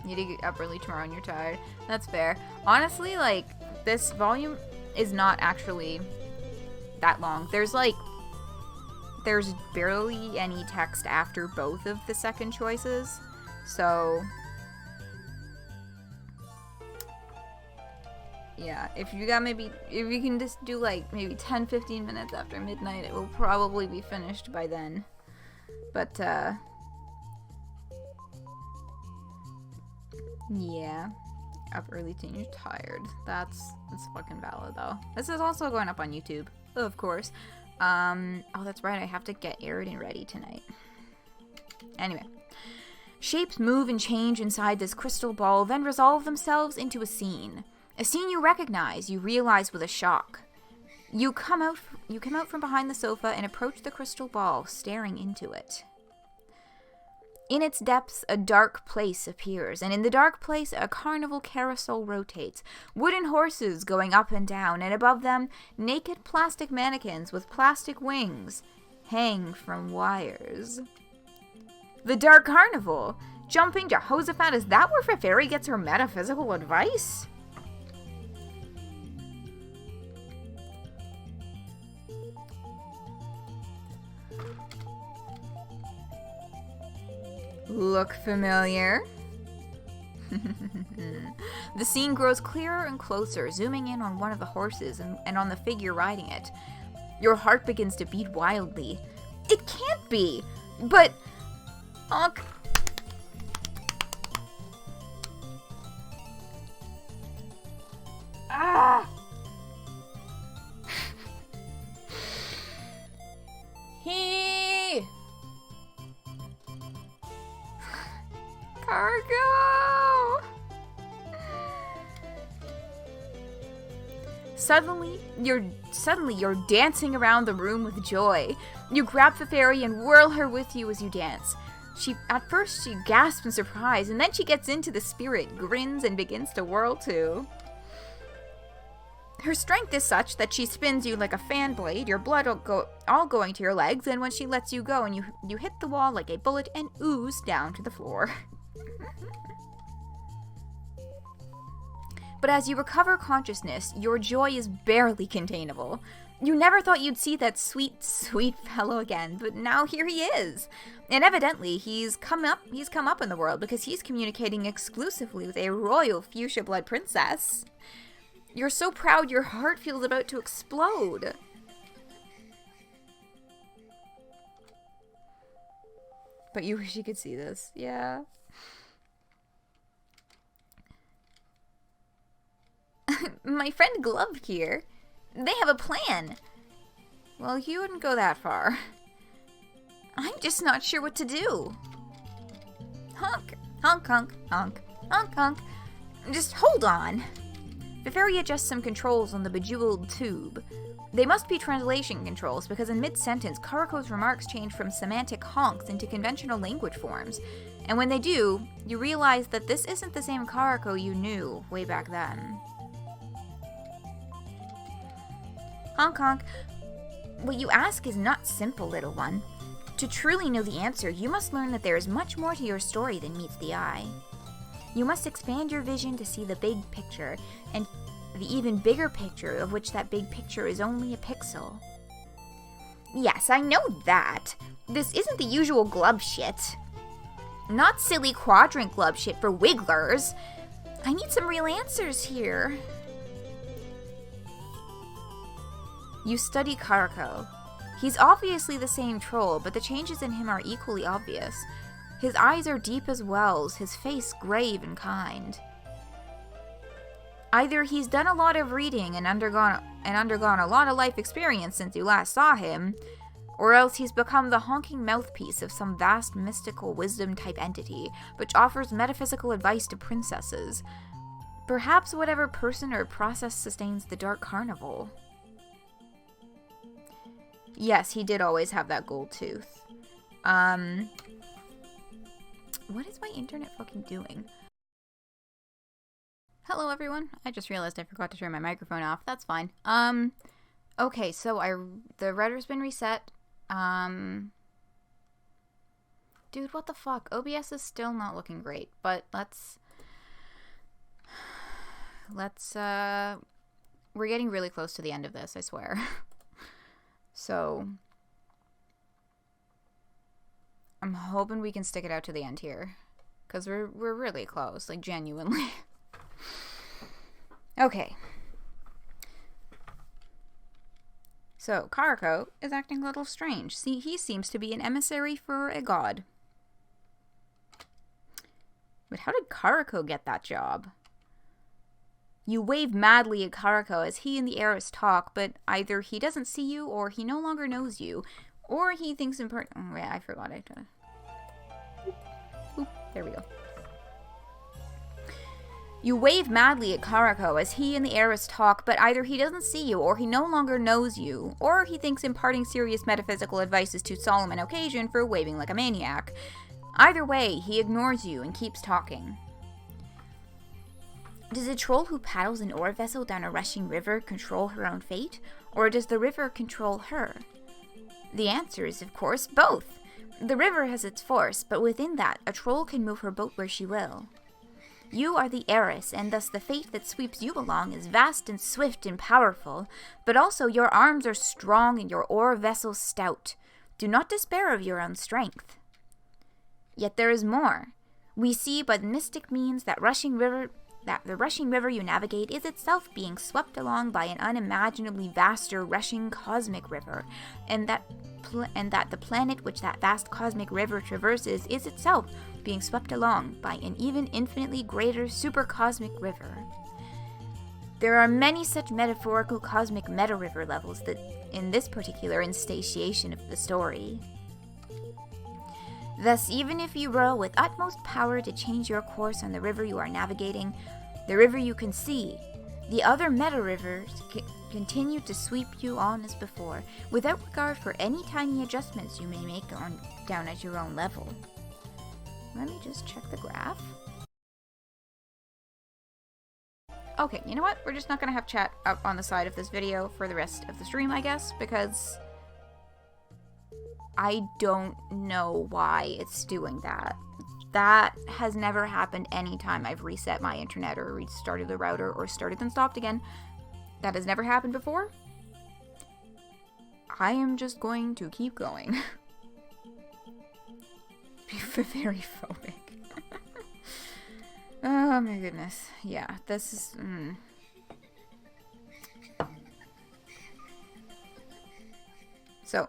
You need to get up early tomorrow and you're tired. That's fair. Honestly, like, this volume is not actually that long. There's barely any text after both of the second choices. So, yeah, if you can just do like maybe 10-15 minutes after midnight, it will probably be finished by then. But, yeah. Up early and you're tired. That's fucking valid though. This is also going up on YouTube, of course. Oh, that's right, I have to get Aridin ready tonight. Anyway. Shapes move and change inside this crystal ball, then resolve themselves into a scene. A scene you recognize, you realize with a shock. You come out from behind the sofa and approach the crystal ball, staring into it. In its depths, a dark place appears, and in the dark place, a carnival carousel rotates. Wooden horses going up and down, and above them, naked plastic mannequins with plastic wings hang from wires. The Dark Carnival! Jumping Jehoshaphat, is that where Feferi gets her metaphysical advice? Look familiar? The scene grows clearer and closer, zooming in on one of the horses and on the figure riding it. Your heart begins to beat wildly. It can't be! But... Ah! Cargo! Suddenly you're dancing around the room with joy. You grab Feferi and whirl her with you as you dance. At first she gasps in surprise, and then she gets into the spirit, grins, and begins to whirl too. Her strength is such that she spins you like a fan blade, your blood all going to your legs, and when she lets you go and you hit the wall like a bullet and ooze down to the floor. But as you recover consciousness, your joy is barely containable. You never thought you'd see that sweet, sweet fellow again, but now here he is. And evidently, he's come up in the world because he's communicating exclusively with a royal fuchsia blood princess. You're so proud your heart feels about to explode. But you wish you could see this. Yeah. My friend Glove here. They have a plan. Well, you wouldn't go that far. I'm just not sure what to do. Honk, honk, honk, honk, honk, honk. Just hold on. Feferi adjusts some controls on the bejeweled tube. They must be translation controls because in mid-sentence, Karuko's remarks change from semantic honks into conventional language forms. And when they do, you realize that this isn't the same Karuko you knew way back then. Honk honk. What you ask is not simple, little one. To truly know the answer, you must learn that there is much more to your story than meets the eye. You must expand your vision to see the big picture, and the even bigger picture of which that big picture is only a pixel. Yes, I know that. This isn't the usual glub shit. Not silly quadrant glub shit for wigglers. I need some real answers here. You study Karuko. He's obviously the same troll, but the changes in him are equally obvious. His eyes are deep as wells, his face grave and kind. Either he's done a lot of reading and undergone a lot of life experience since you last saw him, or else he's become the honking mouthpiece of some vast mystical wisdom-type entity, which offers metaphysical advice to princesses. Perhaps whatever person or process sustains the Dark Carnival. Yes, he did always have that gold tooth. What is my internet fucking doing? Hello, everyone. I just realized I forgot to turn my microphone off. That's fine. Okay, so the router's been reset. Dude, what the fuck? OBS is still not looking great, but let's, we're getting really close to the end of this, I swear. So, I'm hoping we can stick it out to the end here, because we're really close, like, genuinely. Okay. So, Karuko is acting a little strange. See, he seems to be an emissary for a god. But how did Karuko get that job? You wave madly at Karuko as he and the heiress talk, but either he doesn't see you, or he no longer knows you, or he thinks important. Oh, wait, I forgot. Oop, there we go. You wave madly at Karuko as he and the heiress talk, but either he doesn't see you, or he no longer knows you, or he thinks imparting serious metaphysical advice is too solemn an occasion for waving like a maniac. Either way, he ignores you and keeps talking. Does a troll who paddles an ore vessel down a rushing river control her own fate, or does the river control her? The answer is, of course, both. The river has its force, but within that, a troll can move her boat where she will. You are the heiress, and thus the fate that sweeps you along is vast and swift and powerful, but also your arms are strong and your ore vessel stout. Do not despair of your own strength. Yet there is more. We see by mystic means that the rushing river you navigate is itself being swept along by an unimaginably vaster rushing cosmic river, and that the planet which that vast cosmic river traverses is itself being swept along by an even infinitely greater supercosmic river. There are many such metaphorical cosmic meta-river levels that in this particular instantiation of the story. Thus, even if you row with utmost power to change your course on the river you are navigating, the river you can see, The other meta rivers continue to sweep you on as before, without regard for any tiny adjustments you may make down at your own level. Let me just check the graph. Okay, you know what? We're just not gonna have chat up on the side of this video for the rest of the stream, I guess, because I don't know why it's doing that. That has never happened anytime I've reset my internet or restarted the router or started and stopped again. That has never happened before. I am just going to keep going. Be very phobic. Oh my goodness. Yeah, this is... So,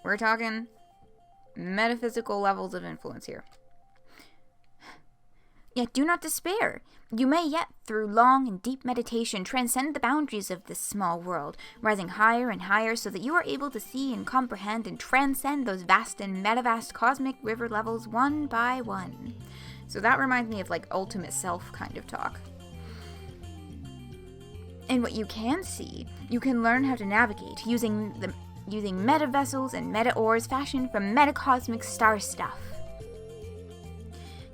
we're talking metaphysical levels of influence here. Yet do not despair. You may yet, through long and deep meditation, transcend the boundaries of this small world, rising higher and higher so that you are able to see and comprehend and transcend those vast and metavast cosmic river levels one by one. So that reminds me of like ultimate self kind of talk. And what you can see, you can learn how to navigate using meta vessels and meta ores fashioned from metacosmic star stuff.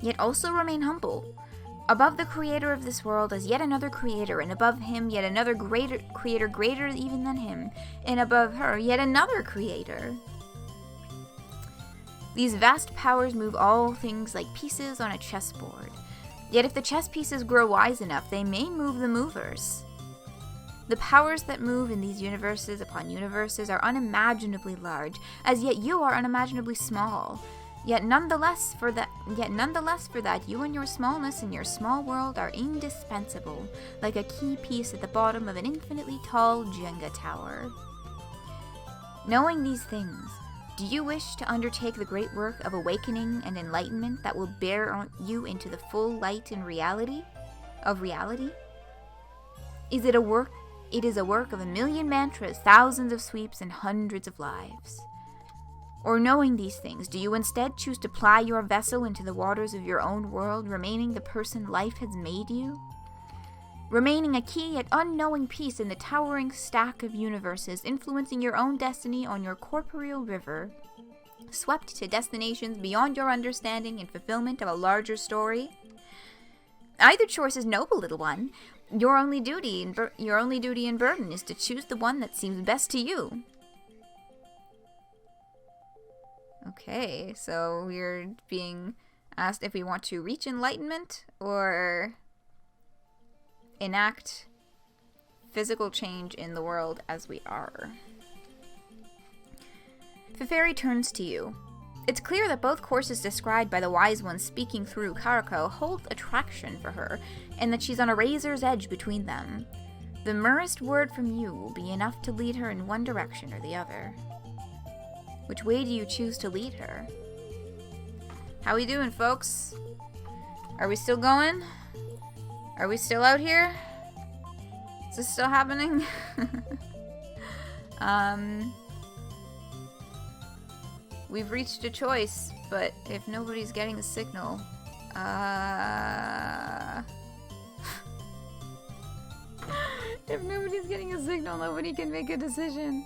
Yet also remain humble. Above the creator of this world is yet another creator, and above him yet another creator greater even than him, and above her yet another creator. These vast powers move all things like pieces on a chessboard. Yet if the chess pieces grow wise enough, they may move the movers. The powers that move in these universes upon universes are unimaginably large, as yet you are unimaginably small. Yet nonetheless for that, you and your smallness in your small world are indispensable, like a key piece at the bottom of an infinitely tall Jenga tower. Knowing these things, do you wish to undertake the great work of awakening and enlightenment that will bear you into the full light and reality? It is a work of 1,000,000 mantras, thousands of sweeps, and hundreds of lives. Or knowing these things, do you instead choose to ply your vessel into the waters of your own world, remaining the person life has made you? Remaining a key yet unknowing piece in the towering stack of universes, influencing your own destiny on your corporeal river, swept to destinations beyond your understanding in fulfillment of a larger story? Either choice is noble, little one. Your only duty and burden is to choose the one that seems best to you. Okay, so we're being asked if we want to reach enlightenment or enact physical change in the world as we are. Feferi turns to you. It's clear that both courses described by the wise one speaking through Karako hold attraction for her, and that she's on a razor's edge between them. The merest word from you will be enough to lead her in one direction or the other. Which way do you choose to lead her? How we doing, folks? Are we still going? Are we still out here? Is this still happening? We've reached a choice, but if nobody's getting a signal, if nobody's getting a signal, nobody can make a decision.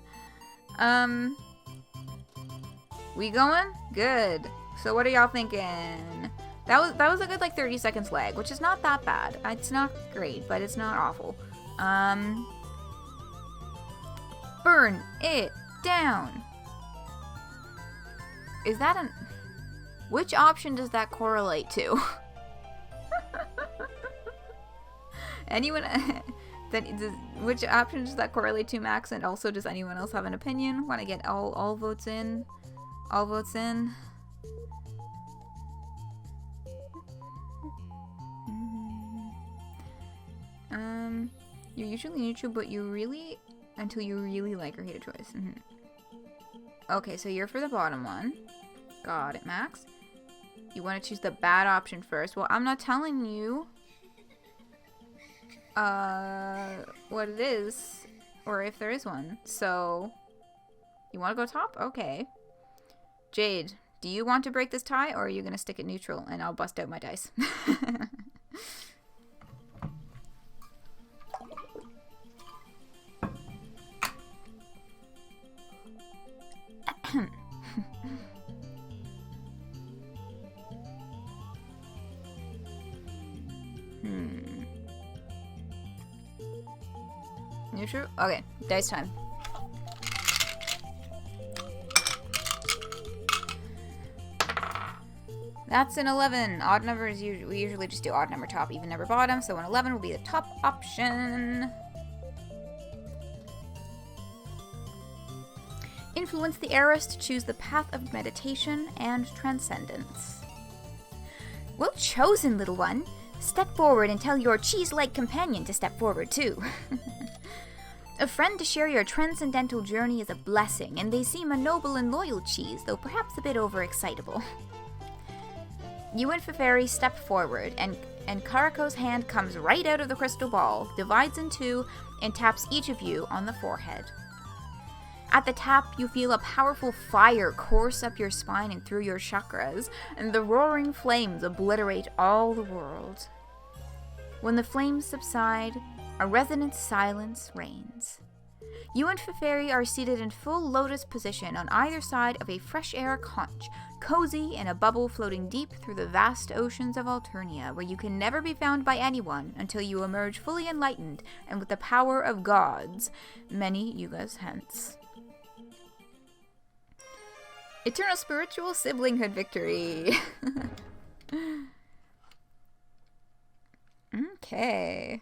We going? Good. So what are y'all thinking? That was a good like 30 seconds lag, which is not that bad. It's not great, but it's not awful. Burn it down. Is that an... Which option does that correlate to? Anyone... Which option does that correlate to, Max? And also, does anyone else have an opinion? Want to get all votes in? All votes in. You're usually neutral, but you really... Until you really like or hate a choice. Okay, so you're for the bottom one. Got it, Max. You want to choose the bad option first. Well, I'm not telling you... what it is. Or if there is one. So... You want to go top? Okay. Jade, do you want to break this tie, or are you going to stick it neutral and I'll bust out my dice? Neutral? Okay, dice time. That's an 11. Odd numbers, we usually just do odd number top, even number bottom, so an 11 will be the top option. Influence the heiress to choose the path of meditation and transcendence. Well chosen, little one. Step forward and tell your cheese-like companion to step forward, too. A friend to share your transcendental journey is a blessing, and they seem a noble and loyal cheese, though perhaps a bit overexcitable. You and Feferi step forward, and Karako's hand comes right out of the crystal ball, divides in two, and taps each of you on the forehead. At the tap, you feel a powerful fire course up your spine and through your chakras, and the roaring flames obliterate all the world. When the flames subside, a resonant silence reigns. You and Feferi are seated in full lotus position on either side of a fresh air conch, cozy in a bubble floating deep through the vast oceans of Alternia, where you can never be found by anyone until you emerge fully enlightened and with the power of gods, many yugas hence. Eternal spiritual siblinghood victory. Okay.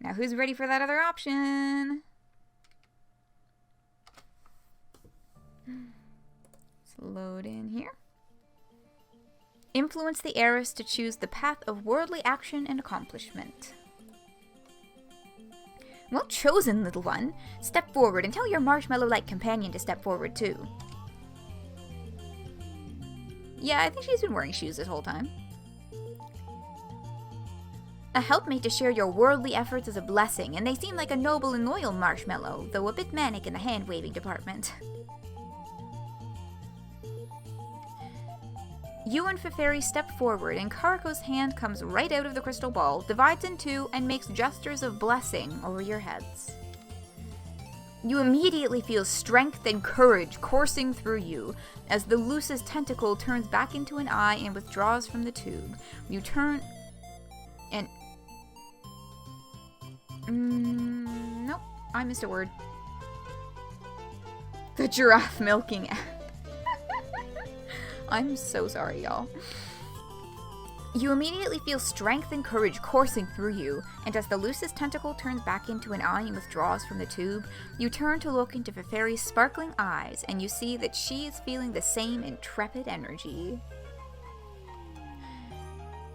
Now who's ready for that other option? Let's load in here. Influence the heiress to choose the path of worldly action and accomplishment. Well chosen, little one. Step forward and tell your marshmallow-like companion to step forward, too. Yeah, I think she's been wearing shoes this whole time. A helpmate to share your worldly efforts is a blessing, and they seem like a noble and loyal marshmallow, though a bit manic in the hand-waving department. You and Feferi step forward, and Karako's hand comes right out of the crystal ball, divides in two, and makes gestures of blessing over your heads. You immediately feel strength and courage coursing through you, as the loosest tentacle turns back into an eye and withdraws from the tube. You turn and... nope, I missed a word. The giraffe milking act. I'm so sorry, y'all. You immediately feel strength and courage coursing through you, and as the loosest tentacle turns back into an eye and withdraws from the tube, you turn to look into Feferi's sparkling eyes, and you see that she is feeling the same intrepid energy.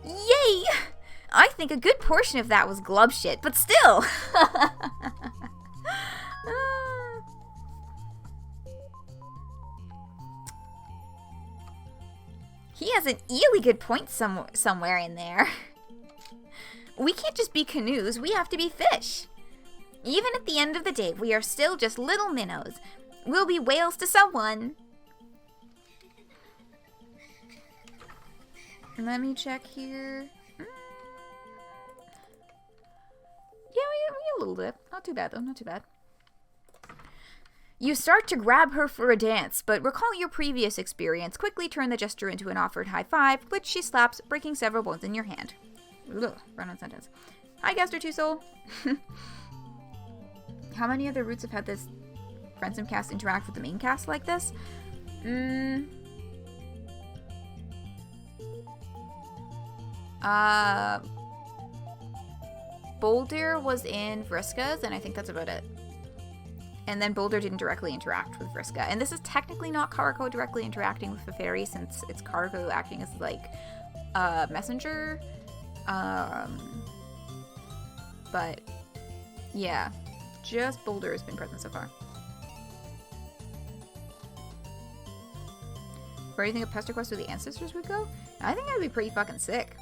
Yay! I think a good portion of that was glub shit, but still! He has an really good point somewhere in there. We can't just be canoes, we have to be fish. Even at the end of the day, we are still just little minnows. We'll be whales to someone. Let me check here. Yeah, we a little bit. Not too bad, though. Not too bad. You start to grab her for a dance, but recall your previous experience. Quickly turn the gesture into an offered high five, which she slaps, breaking several bones in your hand. Ugh, run-on sentence. Hi, Gaster Two Soul. How many other roots have had this Friendsome cast interact with the main cast like this? Boulder was in Vriska's, and I think that's about it. And then Boulder didn't directly interact with Vriska. And this is technically not Karako directly interacting with Feferi, since it's Karako acting as, like, a messenger. But, yeah. Just Boulder has been present so far. Where do you think a Pesterquest where the ancestors would go? I think that'd be pretty fucking sick.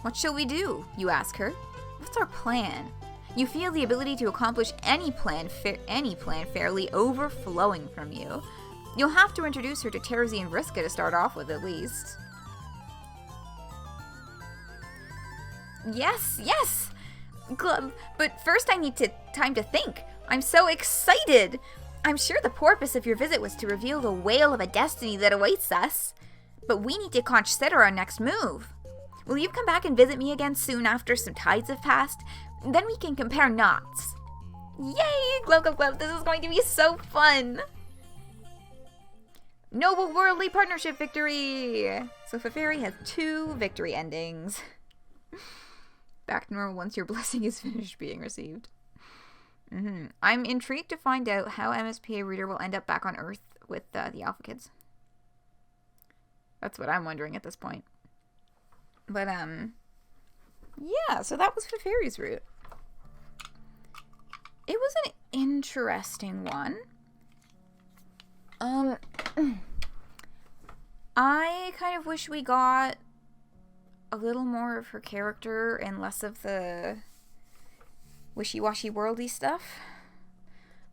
What shall we do? You ask her. What's our plan? You feel the ability to accomplish any plan fairly overflowing from you. You'll have to introduce her to Terzi and Vriska to start off with, at least. Yes, yes! But first I need time to think. I'm so excited! I'm sure the purpose of your visit was to reveal the whale of a destiny that awaits us. But we need to consider our next move. Will you come back and visit me again soon after some tides have passed? Then we can compare notes. Yay! Glove, glove, glove. This is going to be so fun. Noble Worldly Partnership victory! So Feferi has 2 victory endings. Back to normal once your blessing is finished being received. I'm intrigued to find out how MSPA Reader will end up back on Earth with the Alpha Kids. That's what I'm wondering at this point. But, yeah, so that was Feferi's route. It was an interesting one. I kind of wish we got a little more of her character and less of the wishy-washy worldy stuff.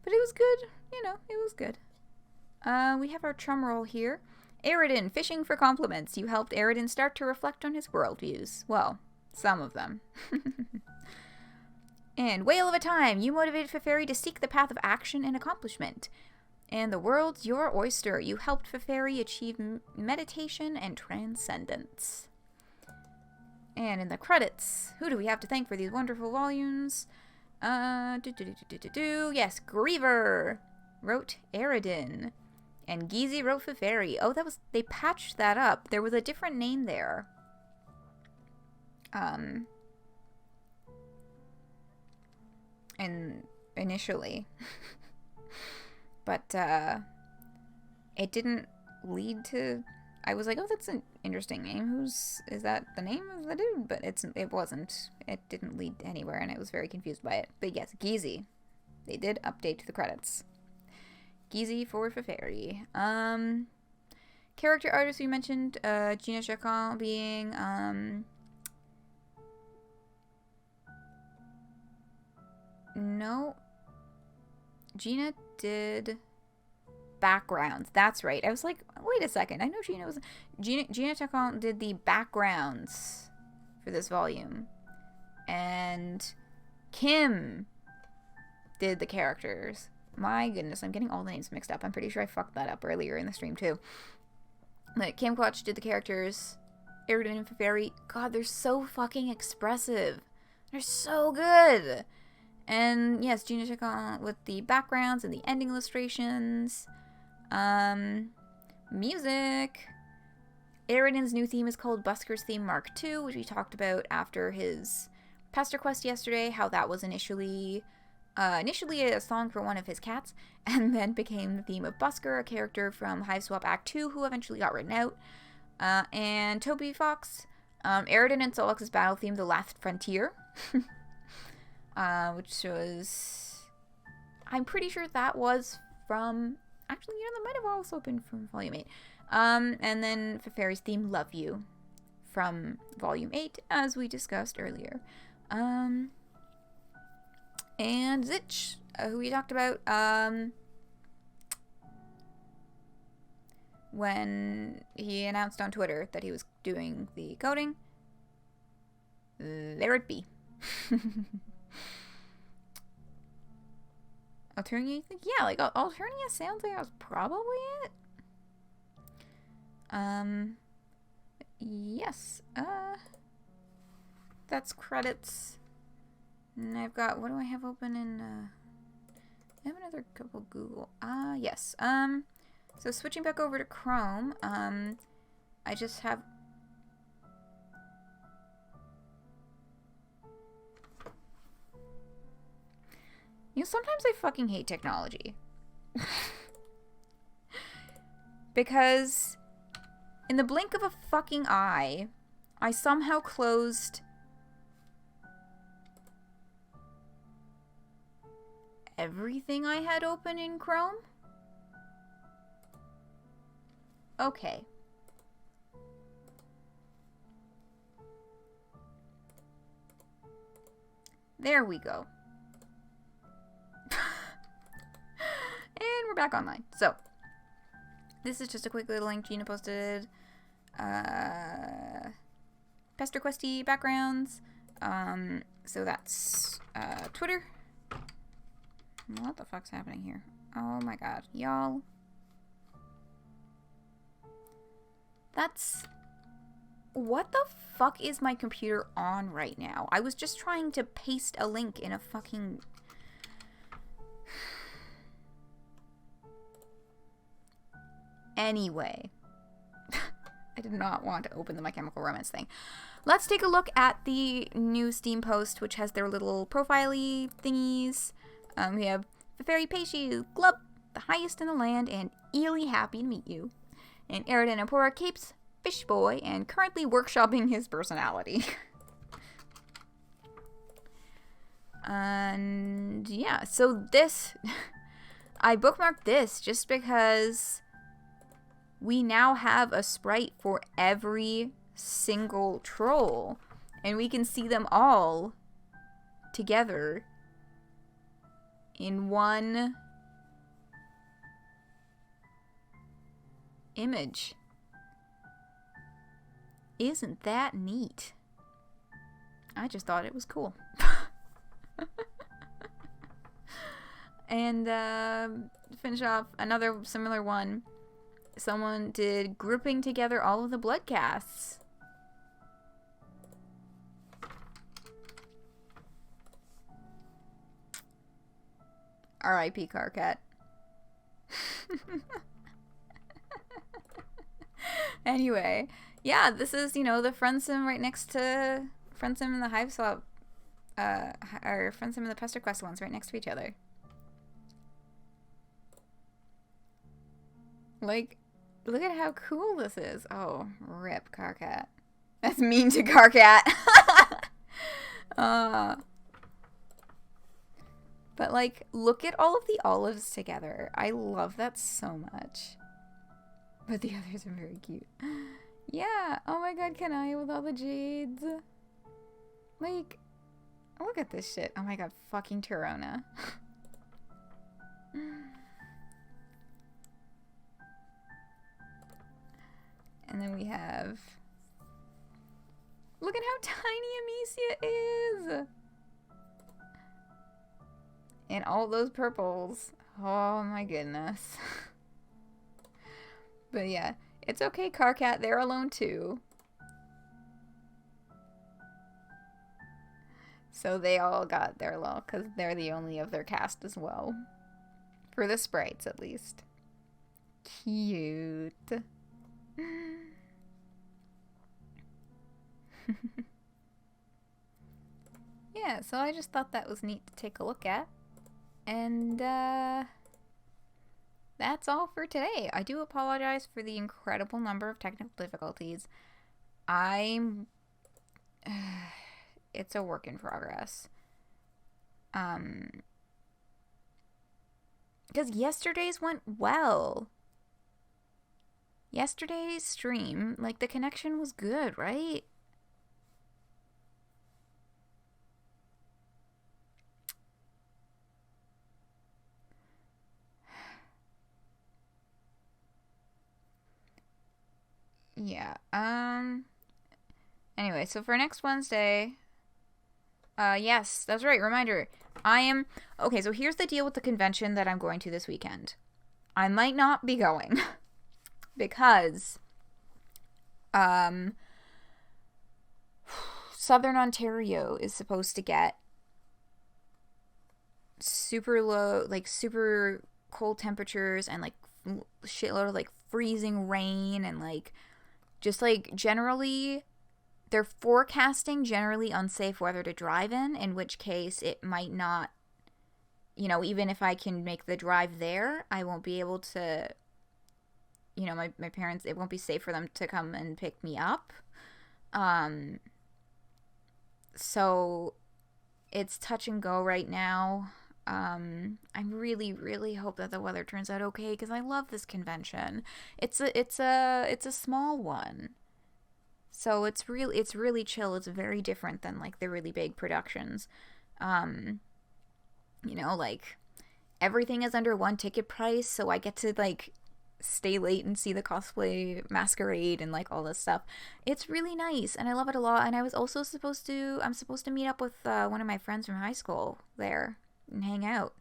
But it was good. You know, it was good. We have our Chumroll here. Aridin, fishing for compliments. You helped Aridin start to reflect on his worldviews. Well, some of them. And Whale of a Time. You motivated Feferi to seek the path of action and accomplishment. And the world's your oyster. You helped Feferi achieve meditation and transcendence. And in the credits, who do we have to thank for these wonderful volumes? Yes, Griever wrote Aridin. And Gizi wrote Feferi. Oh, they patched that up. There was a different name there. And initially. But, it didn't lead to... I was like, oh, that's an interesting name. Is that the name of the dude? But it wasn't. It didn't lead anywhere, and I was very confused by it. But yes, Gizi. They did update the credits. Gizi for Feferi. Character artists we mentioned, Gina Chacon being, no. Gina did backgrounds. That's right. I was like, wait a second. I know Gina Chacon did the backgrounds for this volume. And Kim did the characters. My goodness, I'm getting all the names mixed up. I'm pretty sure I fucked that up earlier in the stream too. But Kim Quach did the characters. Aridin and Feferi. God, they're so fucking expressive. They're so good. And yes, Gina Chacon with the backgrounds and the ending illustrations. Music. Aridin's new theme is called Busker's Theme Mark II, which we talked about after his Pesterquest yesterday, how that was initially a song for one of his cats, and then became the theme of Busker, a character from Hive Swap Act 2, who eventually got written out. And Toby Fox, Aridin and Solex's battle theme, The Last Frontier, which was... I'm pretty sure that was from... Actually, you know, that might have also been from Volume 8. And then Feferi's theme, Love You, from Volume 8, as we discussed earlier. And Zich, who we talked about, when he announced on Twitter that he was doing the coding. There it be. Alternia, you think? Yeah, like, Alternia sounds like that was probably it. Yes, that's credits. And I've got, what do I have open in, I have another couple Google, yes, so switching back over to Chrome, I just have, you know, sometimes I fucking hate technology. Because in the blink of a fucking eye, I somehow closed everything I had open in Chrome. Okay. There we go. And we're back online. So, this is just a quick little link Gina posted. Pesterquesty backgrounds. So that's Twitter. What the fuck's happening here? Oh my god, y'all. That's... What the fuck is my computer on right now? I was just trying to paste a link in a fucking... Anyway. I did not want to open the My Chemical Romance thing. Let's take a look at the new Steam post, which has their little profile-y thingies. We have Feferi Peixes, Glub, the highest in the land, and Ely, happy to meet you. And Eridan Empora Capes, Fish Boy, and currently workshopping his personality. And yeah, so this, I bookmarked this just because we now have a sprite for every single troll, and we can see them all together in one image. Isn't that neat? I just thought it was cool. And finish off another similar one. Someone did grouping together all of the blood casts. R.I.P. Carcat. Anyway, yeah, this is, you know, the friend sim right next to friend sim and the Hive Swap, or friend sim and the Pesterquest ones right next to each other. Like, look at how cool this is. Oh, rip Carcat. That's mean to Carcat. But, like, look at all of the olives together. I love that so much. But the others are very cute. Yeah. Oh my god, Kanaya with all the jades. Like, look at this shit. Oh my god, fucking Torona. And then we have... Look at how tiny Amicia is! And all those purples. Oh my goodness. But yeah, it's okay, Carcat. They're alone too. So they all got their lull, because they're the only of their cast as well. For the sprites, at least. Cute. Yeah, so I just thought that was neat to take a look at. And, that's all for today. I do apologize for the incredible number of technical difficulties. It's a work in progress. Because yesterday's went well. Yesterday's stream, like, the connection was good, right? Yeah, anyway, so for next Wednesday, yes, that's right, reminder, okay, so here's the deal with the convention that I'm going to this weekend. I might not be going, because, Southern Ontario is supposed to get super low, like, super cold temperatures, and, like, shitload of, like, freezing rain, and, like, just, like, generally, they're forecasting generally unsafe weather to drive in which case it might not, you know, even if I can make the drive there, I won't be able to, you know, my parents, it won't be safe for them to come and pick me up. So it's touch and go right now. I really, really hope that the weather turns out okay, because I love this convention. It's a small one. So it's really chill. It's very different than, like, the really big productions. You know, like, everything is under one ticket price, so I get to, like, stay late and see the cosplay masquerade and, like, all this stuff. It's really nice, and I love it a lot. And I was also supposed to meet up with one of my friends from high school there and hang out.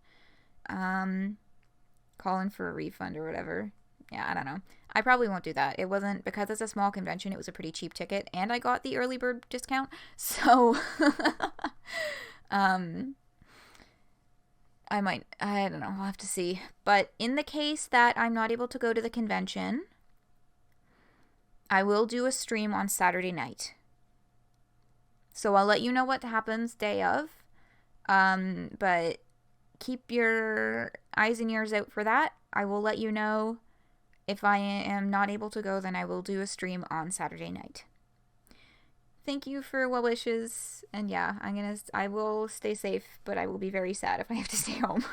Call in for a refund or whatever. Yeah, I don't know. I probably won't do that. It wasn't, because it's a small convention, it was a pretty cheap ticket, and I got the early bird discount, so I don't know, I'll have to see. But in the case that I'm not able to go to the convention, I will do a stream on Saturday night. So I'll let you know what happens day of. But keep your eyes and ears out for that. I will let you know. If I am not able to go, then I will do a stream on Saturday night. Thank you for well wishes, and yeah, I will stay safe, but I will be very sad if I have to stay home.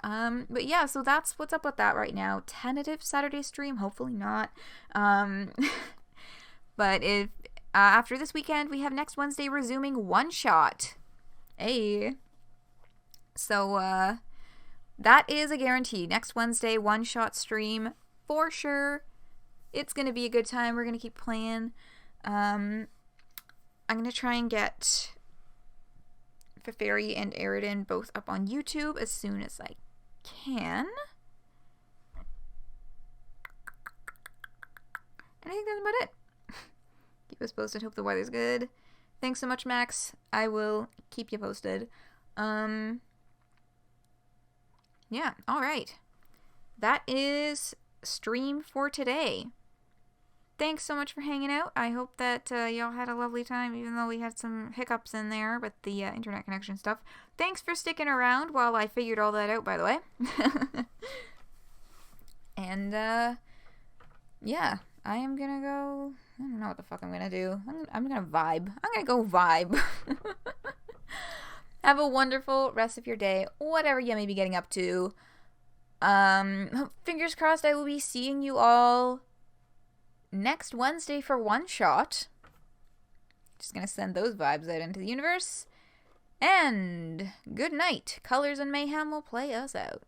But yeah, so that's what's up with that right now. Tentative Saturday stream, hopefully not. But if after this weekend, we have next Wednesday resuming OneShot. Hey. So, that is a guarantee. Next Wednesday, OneShot stream for sure. It's going to be a good time. We're going to keep playing. I'm going to try and get Feferi and Eridan both up on YouTube as soon as I can. And I think that's about it. Keep us posted. Hope the weather's good. Thanks so much, Max. I will keep you posted. Yeah, alright. That is stream for today. Thanks so much for hanging out. I hope that y'all had a lovely time, even though we had some hiccups in there with the internet connection stuff. Thanks for sticking around while I figured all that out, by the way. And, yeah, I am gonna go... I don't know what the fuck I'm gonna do. I'm gonna vibe. I'm gonna go vibe. Have a wonderful rest of your day, whatever you may be getting up to. Fingers crossed I will be seeing you all next Wednesday for OneShot. Just gonna send those vibes out into the universe. And good night. Colors and Mayhem will play us out.